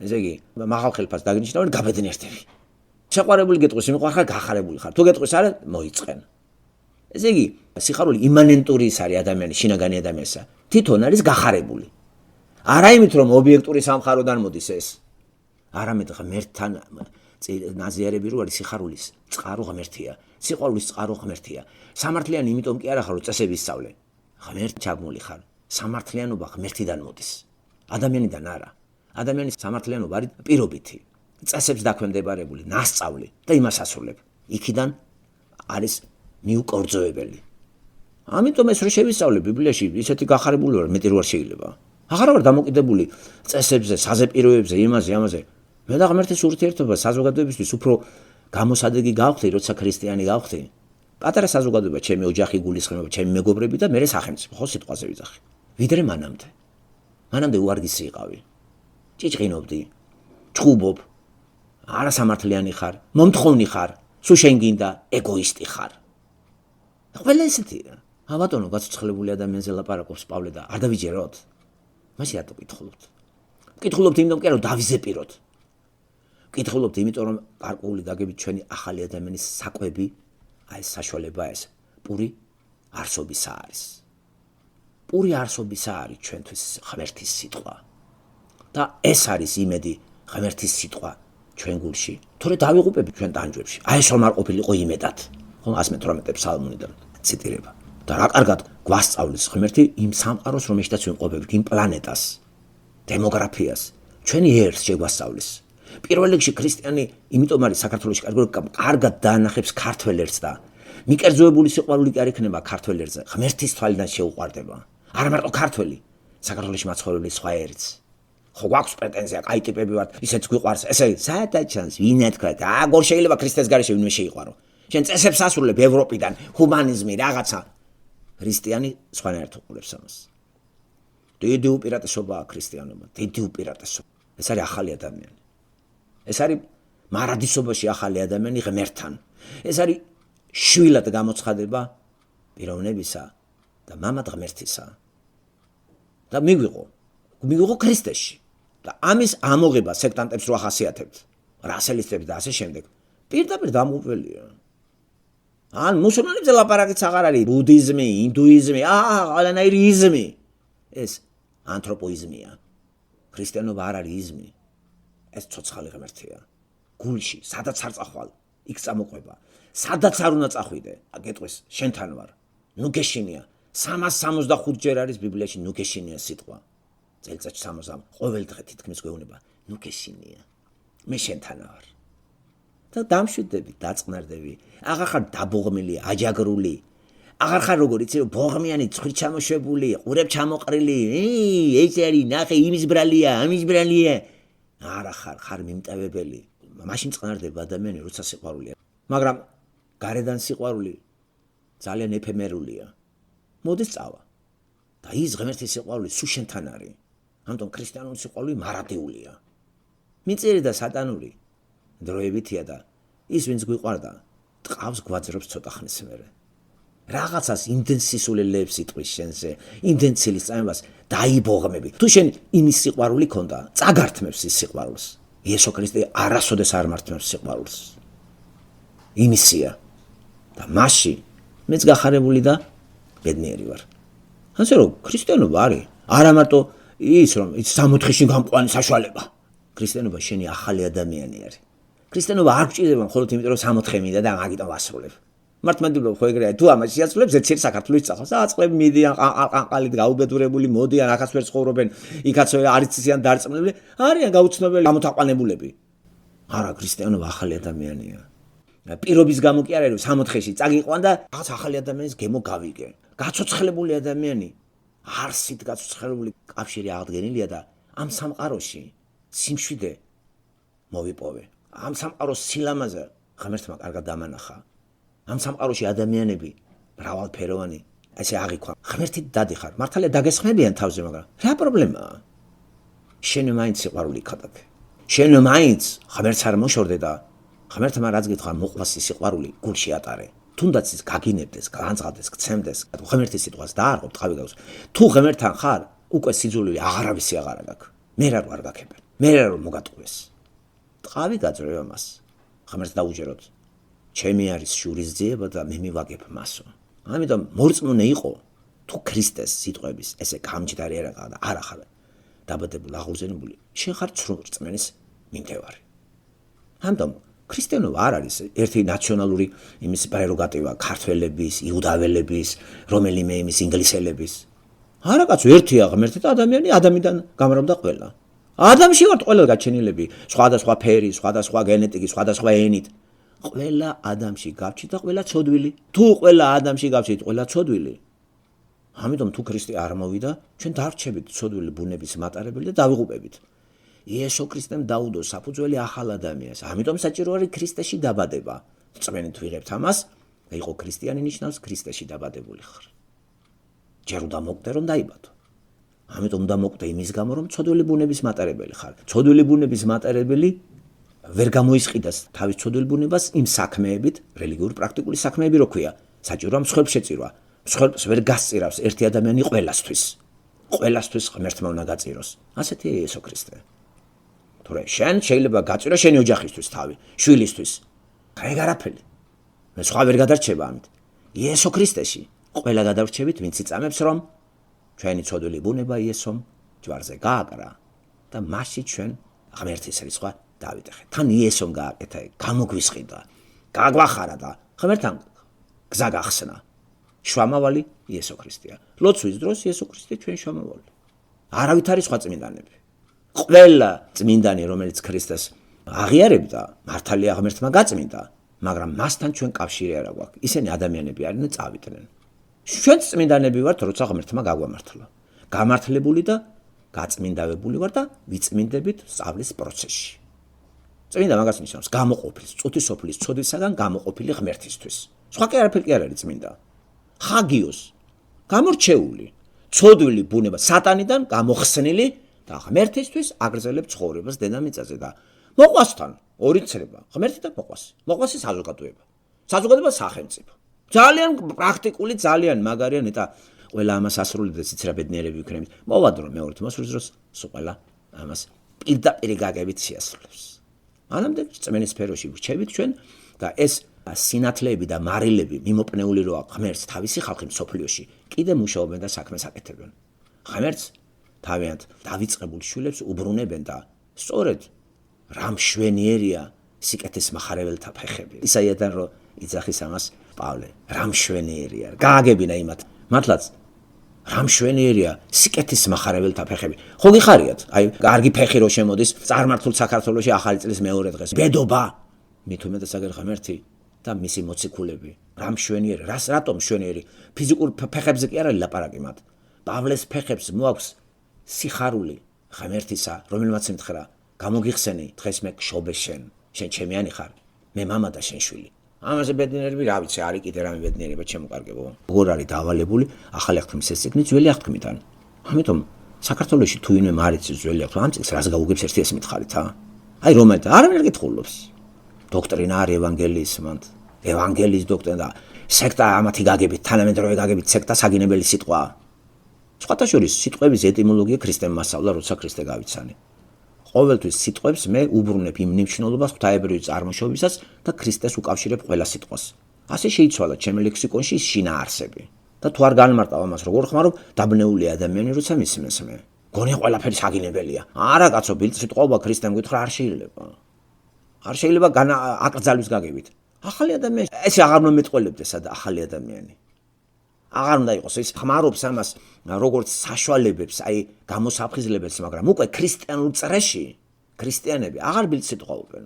ესე იგი მაღალ ხელფას დაგინიშნავენ გაბედნიერთები. შეყვარებული გეტყვის, იმყარხარ გახარებული ხარ. თუ გეტყვის არა, მოიწყენ. ესე იგი სიხარული იმანენტური ის არის ადამიანის, შინაგანი ადამიანისა. თვითონ არის გახარებული. არა იმით რომ ობიექტური სამყაროდან მოდის ეს. არამედ ღმერთთან ნაზიარები რო არის სიხარულის წყარო ღმერთია. სიყვარულის წყარო ღმერთია. სამართლიანი იმიტომ კი არა ხარ რომ წესები ისწავლე. ღმერთ ჩაგმული ხარ. სამართლიანობა ღმერთიდან მოდის. ადამიანიდან არა. ადამიანის სამართლიანობა არის პირობითი. წესებს დაქვემდებარებული, ნასწავლი და იმას ასრულებ. იქიდან არის მიუკორძოებელი. ამიტომ ეს რო შევისწავლე ბიბლიაში, ისეთი გახარებული ვარ, მეტი რო არ შეიძლება. აღარ ვარ დამოკიდებული წესებზე, საზეპიროებზე, ამაზე. მე და ღმერთის ურთიერთობა საზოგადოებისთვის უფრო გამოსადეგი გავხდი, როცა ქრისტიანი გავხდი. პატარა საზოგადოება, ჩემი ოჯახი გულისხმება, ჩემი მეგობრები და მე სახელმწიფო, ხო სიტყვაზე ვიძახი. ვიდრე მანამდე. მანამდე უარგისი იყავი. ჭიჭყინობდი, ჩხუბობ, არასამართლიანი ხარ, მომთხოვნი ხარ, სულ შენ გინდა, ეგოისტი ხარ. ყველა ესეთია. ბატონო, გაცოცხლებული ადამიანზე ლაპარაკობს პავლე და არ დავიჯეროთ. მაშინ რატო კითხულობთ? კითხულობთ იმიტომ კი არა რომ დავიზეპიროთ. კითხულობთ იმიტომ რომ გარკვეული გაგებით ჩვენი ახალი ადამიანის საკვები, აი ეს საშუალება ეს პური არსობისა არის. პური არსობისა არის ჩვენთვის ღმერთის სიტყვა. და ეს არის იმედი ღმერთის სიტყვა ჩვენ გულში. თორე დავიღუპებით ჩვენ ტანჯვებში. აი ეს რომ არ ყოფილიყო იმედად. ხომ 118 ფსალმუნიდან ციტირება. და რა კარგად გვასწავლის ღმერთი იმ სამყაროს რომელშიც ვიმყოფებით, იმ პლანეტას, დემოგრაფიას, ჩვენი ერს შეგვასწავლის. პირველ რიგში ქრისტიანი იმიტომ არის საქართველოში კარგად დაანახებს ქართველ ერს და მიკერძოებული სიყვარული კი არ იქნება ქართველ ერზე, ღმერთის თვალიდან შეუყვარდება. არა მარტო ქართველი, საქართველოში მაცხოვრებელი სხვა ერიც. ხო გვაქვს პრეტენზია, კაი ტიპები ვართ, ისეც გვიყვარს. ესე საერთოდ ვინმე თქვა, აგორ შეიძლება ქრისტეს გარეშე ვინმე შეიყვარო. შენ წესებს ასრულებ ევროპიდან, ჰუმანიზმი, რაღაცა. ქრისტიანი სხვანაირად უყურებს ამას. დიდი უპირატესობაა ქრისტიანობა, დიდი უპირატესობა. ეს არის ახალი ადამიანი. ეს არის მარადისობაში ახალი ადამიანი ღმერთთან. ეს არის შვილად გამოცხადება პიროვნებისა და მამად ღმერთისა. და მიგვიღო ქრისტეში. და ამის ამოღება სექტანტებს რო ახასიათებთ, რასელისტებს და ასე შემდეგ. პირდაპირ დამუყველია. ან მუსულმანებზე ლაპარაკიც აღარ არის ბუდიზმი, ინდუიზმი, ყველანაირი იზმი. ეს ანთროპოიზმია. ქრისტიანობა არ არის იზმი. ეს ცოცხალი ღმერთია. გულში, სადაც არ წახვალ, იქ წამოყვება. სადაც არ უნდა წახვიდე, გეტყვის, შენთან ვარ. ნუ გეშინია. 365 ჯერ არის ბიბლიაში ნუ გეშინია სიტყვა. წელიწადში 60 ყოველ დღე თითქმის გვეუბნება, ნუ გეშინია. მე შენთან ვარ. და დამშვიდდები, დაწყნარდები. აღარ ხარ დაბოღმილი, აჯაგრული. აღარ ხარ როგორ იცი, ბოღმიანი, ცხვირ ჩამოშვებული, ყურებ ჩამოყრილი. ეს არის ნახე, იმის ბრალია, ამის ბრალია. არა ხარ მიმტევებელი. მაშინ წყნარდება ადამიანი, როცა სიყვარულია. მაგრამ გარედან სიყვარული ძალიან ეფემერულია. მოდის წავა. და ის ღმერთის სიყვარული სულ შენთან არის. ამიტომ ქრისტიანული სიყვარული მარადიულია. მიწიერი და სატანური დროებითია და ის ვინც გვიყვარდა, ტყავს გვაძრობს ცოტა ხნის მერე. რაღაცას იმდენ სისულელეებს იტყვის შენზე, იმდენ ცილის წამებას დაიბოღმები. თუ შენ იმის სიყვარული ქონდა, წაგართმევს ის სიყვარულს. იესო ქრისტე არასოდეს არ მართმევს სიყვარულს. იმისია. და მასში მეც გახარებული და ბედნიერი ვარ. ასე რომ ქრისტიანობა არის არა მარტო ის რომ ის სამოთხეში გამყვანი საშუალება. ქრისტიანობა შენი ახალი ადამიანი არის. ქრისტიანობა არ გჭირდება მხოლოდ იმიტომ რომ სამოთხე მინდა და მაგიტომ ვასრულებ. მართლმადიდებლურ ხო ეგრეა, თუ ამას შეაცვლებს ეცერ საქართველოს წახავს. აწყლები მიდიან ყანყალით გაუბედურებული, მოდიან ახაც ვერ ცხოვრობენ, იქაც არ იციან დარწმუნებული, არიან გაუცნობელი გამოთაყვანებულები. არა, ქრისტიანობა ახალი ადამიანია. პირობის გამო კი არ არის სამოთხეში წაგიყვან და რაღაც ახალი ადამიანის გემო გავიგე. გაცოცხლებული ადამიანი, არსით გაცოცხლებული კავშირი აღდგენილია და ამ სამყაროში სიმშვიდე მოვიპოვე. ამ სამყაროს სილამაზე ღმერთმა კარგად დამანახა. ამ სამყაროში ადამიანები მრავალფეროვანი, ესე აღიქვა. ღმერთით დადიხარ, მართალია დაგესხმებიან თავზე, მაგრამ რა პრობლემაა? შენ მაინც სიყვარული ქადაგე. შენ მაინც ღმერთს არ მოშორდე და ღმერთმა რაც გითხრა მოყვას ის სიყვარული გულში ატარე. თუნდაც ის გაგინებდეს, განწყდეს, გცემდეს, ღმერთის სიტყვას დაარღვევ, თავი გაქვს. თუ ღმერთთან ხარ, უკვე სიძულვილი აღარავისი აღარ გაქვს. მე რა ვარ გაკებენ. მე რა რომ მოგატყუეს. ტყავი გაძრევა მას. ღმერთს დაუჯეროთ. ჩემი არის შურის ძიება და მე მივაგებ მასო. ამიტომ მორწმუნე იყო თუ ქრისტეს სიტყვების ესე გამჯდარი არა ხარ დაბადებული აღურძინებული, შენ ხარ ცრურწმენის მიმდევარი. ამიტომ ქრისტიანობა არ არის ერთი ნაციონალური იმის პრეროგატივა, ქართველების, იუდაველების, რომელიმე იმის ინგლისელების. არა კაცო, ერთია ღმერთი და ადამიანი ადამიანიდან გამრავლდა ყველა. ადამიანში ვართ ყველა გაჩენილები, სხვადასხვა ფერი, სხვადასხვა გენეტიკი, სხვადასხვა ენით. ყველა ადამიანში გავჩით და ყველა ცოდვილი. თუ ყველა ადამიანში გავჩით, ყველა ცოდვილი. ამიტომ თუ ქრისტე არ მოვიდა, ჩვენ დარჩებით ცოდვილი ბუნების მატარებელი და დავიღუპებით. იესო ქრისტემ დაუდო საფუძველი ახალ ადამიანს. ამიტომ საჭირო არის ქრისტეში დაბადება. წმენით ვიღებთ ამას, იყო ქრისტიანი ნიშნავს ქრისტეში დაბადებული ხარ. ჯერ უნდა მოკდე რომ დაიბადო. ამიტომ უნდა მოკდე იმის გამო რომ ცოდვილი ბუნების მატარებელი ხარ. ცოდვილი ბუნების მატარებელი ვერ გამოისყიდას თავის ცოდვილ ბუნებას იმ საქმეებით, რელიგიური პრაქტიკული საქმეები რო ქვია. საჭიროა მსხვერპლს შეწირვა. მსხვერპლს ვერ გასწირავს ერთი ადამიანი ყველასთვის. ყველასთვის ღმერთმა უნდა გაწიროს. ასეთია იესო ქრისტე. თორე შენ შეიძლება გაწირო შენი ოჯახისთვის თავი, შვილისთვის. კაი არაფერი. მე სხვა ვერ გადარჩება ამით. იესო ქრისტეში ყველა გადარჩებით, ვინც იწამებს რომ ჩვენი ცოდვილი ბუნება იესომ ჯვარზე გააკრა და მასში ჩვენ ღმერთის რისხვა დავიტეხეთ. თან იესომ გააკეთა, გამოგვისყიდა, გაგვახარა და ღმერთთან გზა გახსნა. შვამავალი იესო ქრისტეა. ლოცვის დროს იესო ქრისტე ჩვენ შვამავალი. არავით არის სხვა წმინდანები. ყველა წმინდანი, რომელიც ქრისტეს აღიარებდა, მართალია ღმერთმა გაწმინდა, მაგრამ მასთან ჩვენ კავშირი არ აქვს. ისინი ადამიანები არიან და წავიდნენ. ჩვენ წმინდანები ვართ, როცა ღმერთმა გაგვამართლა. გამართლებული და გაწმინდავებული ვარ და ვიწმინდებით სწავლის პროცესში. წმინდა მაგას ნიშნავს გამოყოფილს, წუთისოფლის ცოდვისაგან გამოყოფილი ღმერთისთვის. სხვა კი არაფერი კი არ არის წმინდა. ხაგიოს გამორჩეული, ცოდვილი ბუნება სატანიდან გამოხსნილი და ღმერთისთვის აგრძელებ ცხოვრებას დედამიწაზე და მოყვასთან ორი ცრება, ღმერთი და მოყვასი. მოყვასი საზოგადოება. საზოგადოება სახელმწიფო. ძალიან პრაქტიკული, ძალიან მაგარია ნეტა ყველა ამას ასრულებს იცი რა ბედნიერები ვიქნებით. მოვადრო მეორე მოსვლის დროს სულ ყველა ამას პირდაპირ გაგებით შეასრულებს. მანამდე წმენის სფეროში ვრჩებით ჩვენ და ეს სინათლეები და მარილები მიმოპნეული როა ღმერთს თავისი ხალხი მსოფლიოში კიდე მუშაობენ და საქმეს აკეთებენ. ღმერთს თავიანთ დავიწყებულ შვილებს უბრუნებენ და სწორედ რა მშვენიერია სიკეთის მახარებელთა ფეხები. ისაიადან რო იძახის ამას პავლე, რა მშვენიერია. გააგებინა იმათ. მართლაც რა მშვენიერია სიკეთის მახარებელთა ფეხები. ხო გიხარიათ? აი, კარგი ფეხი რო შემოდის წარმართულ საქართველოში ახალი წლის მეორე დღეს. ბედობა. მით უმეტეს აგერ ღმერთი და მისი მოციქულები. რა მშვენიერი, რატომ მშვენიერი? ფიზიკურ ფეხებზე კი არა ლაპარაკი მათ. პავლეს ფეხებს მოაქვს სიხარული ღმერთისა, რომელმაც ემთხრა, გამოგიხსენი, დღეს მე გშობე შენ ჩემიანი ხარ, მე მამა და შენ შვილი. ამაზე ბედნიერები რა ვიცი, არის კიდე რამე ბედნიერება ჩემო კარგებო. როგორ არის დავალებული ახალი აღთქმის ეს წიგნი ძველი აღთქმიდან. ამიტომ საქართველოში თუ ვინმე მარიცის ძველი აღთქმა, ამ წიგნს რას გაუგებს ერთი ეს მითხარით, აი რომელთა არავინ არ გითხულობს. დოქტრინა არის ევანგელიის მანდ. ევანგელიის დოქტრინა სექტა ამათი გაგებით, თანამედროვე გაგებით სექტა საგინებელი სიტყვა. სხვათა შორის სიტყვების ეტიმოლოგია ქრისტემ მასწავლა, როცა ქრისტე გავიცანი. ყოველთვის სიტყვებს მე უბრუნებ იმ ნიშნულობას ღვთაებრივი წარმოშობისას და ქრისტეს უკავშირებ ყველა სიტყვას. ასე შეიცვალა ჩემი ლექსიკონში შინაარსები. და თუ არ განმარტავ ამას როგორ ხმარობ, დაბნეული ადამიანი როცა მისმენს მე. გონი ყველაფერი საგინებელია. არა კაცო, ბილწ სიტყვაობა ქრისტემ გითხრა არ შეიძლება. არ შეიძლება აკრძალვის გაგებით. ახალი ადამიანი ეს აღარ უნდა მეტყველებდეს ახალი ადამიანი. აღარ უნდა იყოს ის ხმარობს ამას როგორც საშუალებებს, აი გამოსაფხიზლებელს, მაგრამ უკვე ქრისტიანულ წრეში ქრისტიანები აღარ ბილწ სიტყვაობენ.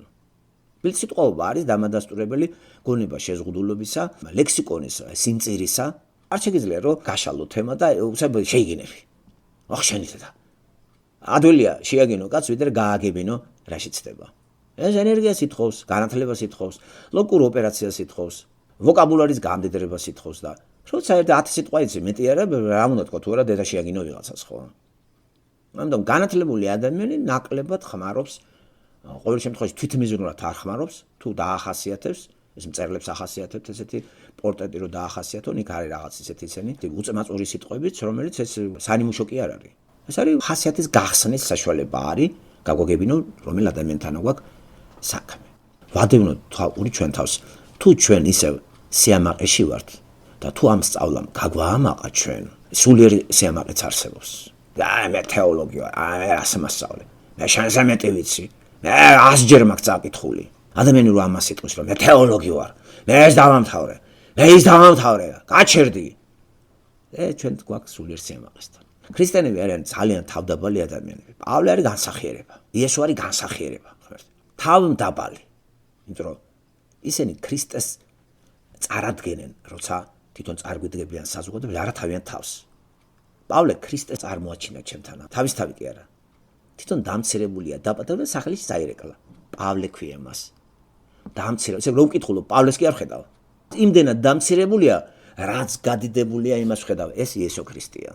ბილწ სიტყვაობა არის დამადასტურებელი გონება შეზღუდულობისა, ლექსიკონის სიმწირისა. არ შეგიძლია რომ გაშალო თემა და შეიგინები. ახშენით და ადვილია შეაგინო კაც ვიდრე გააგებინო რაში ცდება. ეს ენერგიას ითხოვს, განათლებას ითხოვს, ლოგურ ოპერაციას ითხოვს, ვოკაბულარის გამდიდრებას ითხოვს და როცა ერთ 10 სიტყვა იცი, მეტი არა, რა უნდა თქვა თუ არა დედა შეაგინო ვიღაცას ხო. ამიტომ განათლებული ადამიანი ნაკლებად ხმარობს, ყოველ შემთხვევაში თვითმიზნურად არ ხმარობს, თუ დაახასიათებს, ეს მწერლებს ახასიათებთ ესეთი პორტრეტი რო დაახასიათონ, იქ არის რაღაც ისეთი უწმაწური სიტყვებიც, რომელიც ეს სანიმუშო კი არ არის. ეს არის ხასიათის გახსნის საშუალება არის, გაგოგებინო რომელ ადამიანთან გვაქვს საქმე. ვადევნოთ თვალყური ჩვენ თავს, თუ ჩვენ ისევ სიამაყეში ვართ და თუ ამ სწავლამ გაგვაამაყა ჩვენ, სულიერი სიამაყეც არსებობს. მე თეოლოგი ვარ, მე ასე მასწავლე. მე შანსა მეტი ვიცი. მე 100-ჯერ მაქვს წაკითხული. ადამიანი რო ამას იტყვის, რომ მე თეოლოგი ვარ, მე ეს დავამთავრე, მე ის დავამთავრე, გაჩერდი. ჩვენ გვაქვს სულიერ სიამაყესთან. ქრისტიანები არიან ძალიან თავდაბალი ადამიანები. პავლე არის განსახიერება. იესო არის განსახიერება. თავდაბალი. იმიტომ რომ ისინი ქრისტეს წარადგენენ, როცა თვითონ წარგვიდგებიან საზოგადოებას, არა თავიანთ თავს. პავლე ქრისტეს წარმოაჩინა ჩემთან. თავისთავი კი არა. თვითონ დამცირებულია, დაპატიმრდა სახელის წაირეკლა. პავლე ქვია მას. დამცირებული, ესე რომ ვკითხულობ, პავლეს კი არ ხედავ. იმდენად დამცირებულია, რაც გადიდებულია იმას ხედავ, ეს იესო ქრისტეა.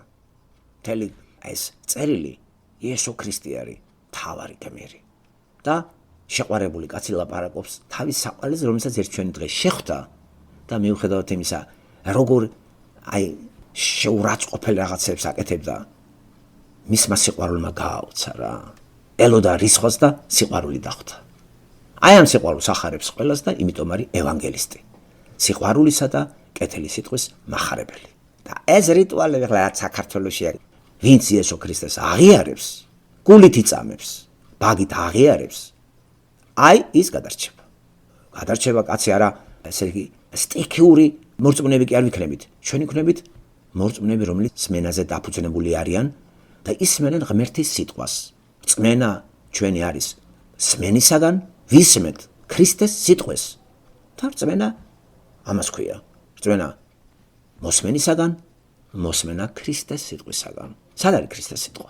მთელი ეს წერილი იესო ქრისტე არის თავარი გმირი. და შეყვარებული კაცი ლაპარაკობს თავის საყვარელზე, რომელსაც ერთ ჩვენი დღე შეხვდა და მიუხედავად იმისა, როგორ აი შეურაცხყოფელ რაღაცებს აკეთებდა, მისმა სიყვარულმა გააუცა რა. ელოდა რისხვას და სიყვარული დახვდა. აი ამ სიყვარულს ახარებს ყველას და იმიტომ არის ევანგელისტი. სიყვარულისა და კეთილი სიტყვის მახარებელი. და ეს რიტუალები რაც საქართველოში არის, ვინც იესო ქრისტეს აღიარებს, გულით იწამებს, ბაგით აღიარებს, აი ის გადარჩება. გადარჩება კაცი არა, ესე იგი სტიქიური მორწმუნეები კი არ ვიქნებით. ჩვენ ვიქნებით მორწმუნეები, რომლებიც სმენაზე დაფუძნებული არიან და ისმენენ ღმერთის სიტყვას. რწმენა ჩვენი არის სმენისაგან ვისმენთ ქრისტეს სიტყვას. და რწმენა ამას ქვია. რწმენა მოსმენისაგან, მოსმენა ქრისტეს სიტყვისაგან. სად არის ქრისტეს სიტყვა?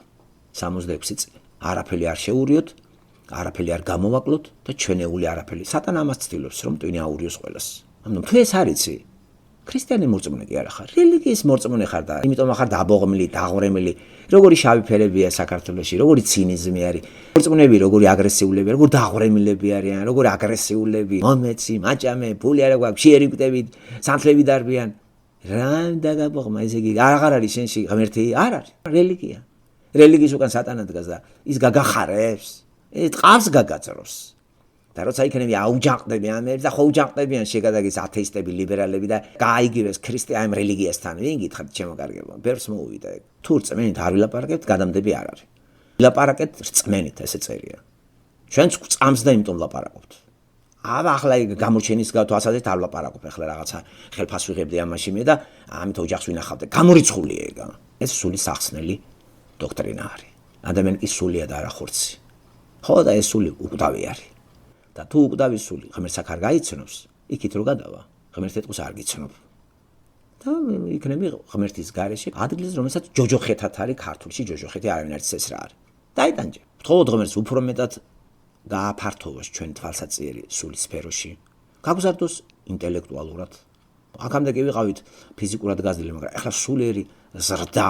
66 წელი. არაფერი არ შეურიოთ, არაფერი არ გამოვაკლოთ და ჩვენეული არაფერი. სატანა ამას ცდილობს, რომ ტვინი აურიოს ყველას. ამიტომ თუ ეს არიცი, ქრისტიანი მორწმუნე კი არა ხარ, რელიგიის მორწმუნე ხარ და იმიტომ ხარ დაბოღმილი, დაღვრემილი, როგორი შავი ფერებია საქართველოში, როგორი ცინიზმი არის, მორწმუნეები როგორი აგრესიულები, როგორი დაღვრემილები არიან, როგორი აგრესიულები, მომეცი, მაჭამე, ფული არა გვაქვს, შეერიკვდებით, სანთლები დარბიან. რა დაგაბოღმა, ესე იგი აღარ არის შენში ღმერთი, არ არის, რელიგია. რელიგიის უკან სატანა დგას და ის გაგახარებს, ტყავს გაგაწროს. და როცა იქნები აუჯანყდები ამერებს და ხო უჯანყდებიან შეგადაგის ათეისტები, ლიბერალები და გააიგივეს ქრისტიან რელიგიასთან. ვინ გითხრათ ჩემო კარგებო? ბერს მოუვიდა ეგ. თუ რწმენით არ ვილაპარაკებთ, გადამდები არ არის. ვილაპარაკეთ რწმენით, ესე წერია. ჩვენც წამს და იმიტომ ვლაპარაკობთ. ახლა გამოჩენის გავთ ასაზეთ არ ვლაპარაკობ, ახლა რაღაცა ხელფას ვიღებდი ამაში მე და ამით ოჯახს ვინახავდე. გამორიცხულია ეგ. ეს სული სახსნელი დოქტრინა არის. ადამიანის სულია და არა ხორცი. ხო და ეს სული უკვდავი არის. და თუ უკვდავი სული ღმერთს არ გაიცნობს, იქით რო გადავა, ღმერთს ეტყვის არ გიცნობ. და იქნები ღმერთის გარეშე ადგილზე, რომელსაც ჯოჯოხეთად არის ქართულში, ჯოჯოხეთი არავინ არ იცის ეს რა არის. დაიტანჯე. ვთხოვოთ ღმერთს უფრო მეტად გააფართოვოს ჩვენ თვალსაჩინო სულის სფეროში. გაგზარდოს ინტელექტუალურად. აქამდე კი ვიყავით ფიზიკურად გაზრდილი, მაგრამ ახლა სულიერი ზრდა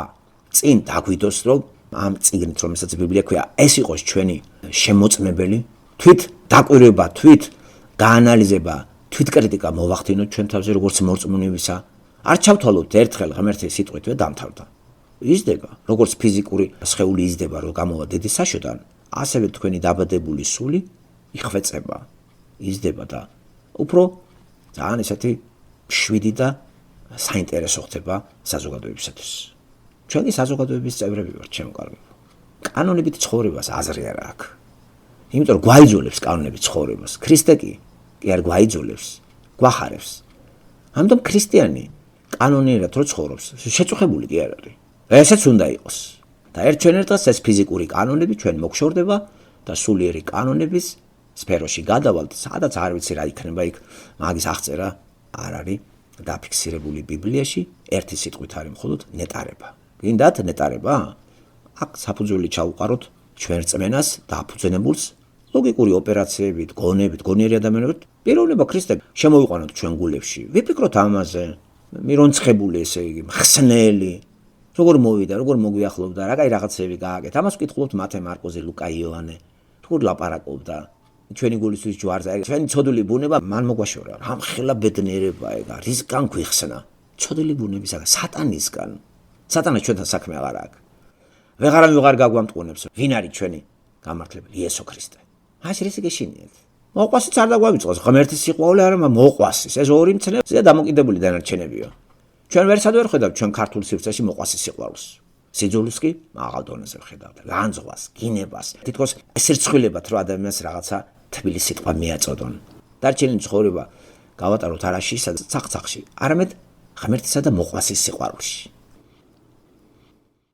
წინ დაგვიდოს, რომ ამ წიგნით, რომელსაც ბიბლია ქვია, ეს იყოს ჩვენი შემოწმებელი, თვით დაკვირვება, თვით გაანალიზება, თვით კრიტიკა მოვახდინოთ ჩვენ თავზე როგორც მორწმუნეებისა. არ ჩავთვალოთ ერთხელ ღმერთის სიტყვით დამთავრდა. იზრდება, როგორც ფიზიკური სხეული იზრდება, რომ გამოვა დიდი საშოდან, ასევე თქვენი დაბადებული სული იხვეწება, იზრდება და უფრო ძალიან ესეთი შვიდი და საინტერესო ხდება საზოგადოებისათვის. ჩვენ კი საზოგადოების წევრები ვართ, ჩემო კარგებო. კანონებით ცხოვრებას აზრი არ აქვს. იმიტომ რომ გვაიძულებს კანონებით ცხოვრებას. ქრისტე კი არ გვაიძულებს, გვახარებს. ამიტომ ქრისტიანი კანონიერად რო ცხოვრობს, შეწუხებული კი არ არის. ესეც უნდა იყოს. და ჩვენ ერთად ეს ფიზიკური კანონები ჩვენ მოგშორდება და სულიერი კანონების სფეროში გადავალთ, სადაც არ ვიცი რა იქნება იქ, მაგის აღწერა არ არის დაფიქსირებული ბიბლიაში, ერთი სიტყვით არის მხოლოდ ნეტარება. გინდათ ნეტარება? აქ საფუძველი ჩაუყაროთ ჩვენ რწმენას დაფუძნებულს ლოგიკური ოპერაციებით, გონებით, გონიერი ადამიანებით. პიროვნება ქრისტე შემოვიყვანოთ ჩვენ გულებში. ვიფიქროთ ამაზე, მირონცხებული ესე იგი, მხსნელი როგორ მოვიდა, როგორ მოგვიახლოვდა, რა კაი რაღაცები გააკეთ. ამას ვკითხულობთ მათე, მარკოზე, ლუკა, იოანე. როგორ ლაპარაკობდა ჩვენი გულისთვის ჯვარზე. ჩვენი ცოდვილი ბუნება მან მოგვაშორა. რამხელა ბედნიერება ეგა, რისგან გვიხსნა? ცოდვილი ბუნებისაგან, სატანისგან. სატანას ჩვენთან საქმე აღარ აქვს. ვეღარ გაგვამტყუნებს. ვინ არის ჩვენი გამართლებელი? იესო ქრისტე. მაშინ ის გეშინიათ. მოყვასიც არ დაგვავიწყოს, ღმერთის სიყვარული არა, მოყვასის. ეს ორი მცნე და დამოკიდებული დანარჩენებია. ჩვენ ვერსად ვერ ხედავთ ჩვენ ქართულ სივრცეში მოყვასის სიყვარულს. სიძულს კი მაღალ დონეზე ვხედავთ. განძღვას, გინებას. თითქოს ესერცხვილებათ, რომ ადამიანს რაღაცა თბილი სიტყვა მიაწოდონ. დარჩენილი ცხოვრება გავატაროთ არა შისა და ცახცახში, არამედ ღმერთისა და მოყვასის სიყვარულში.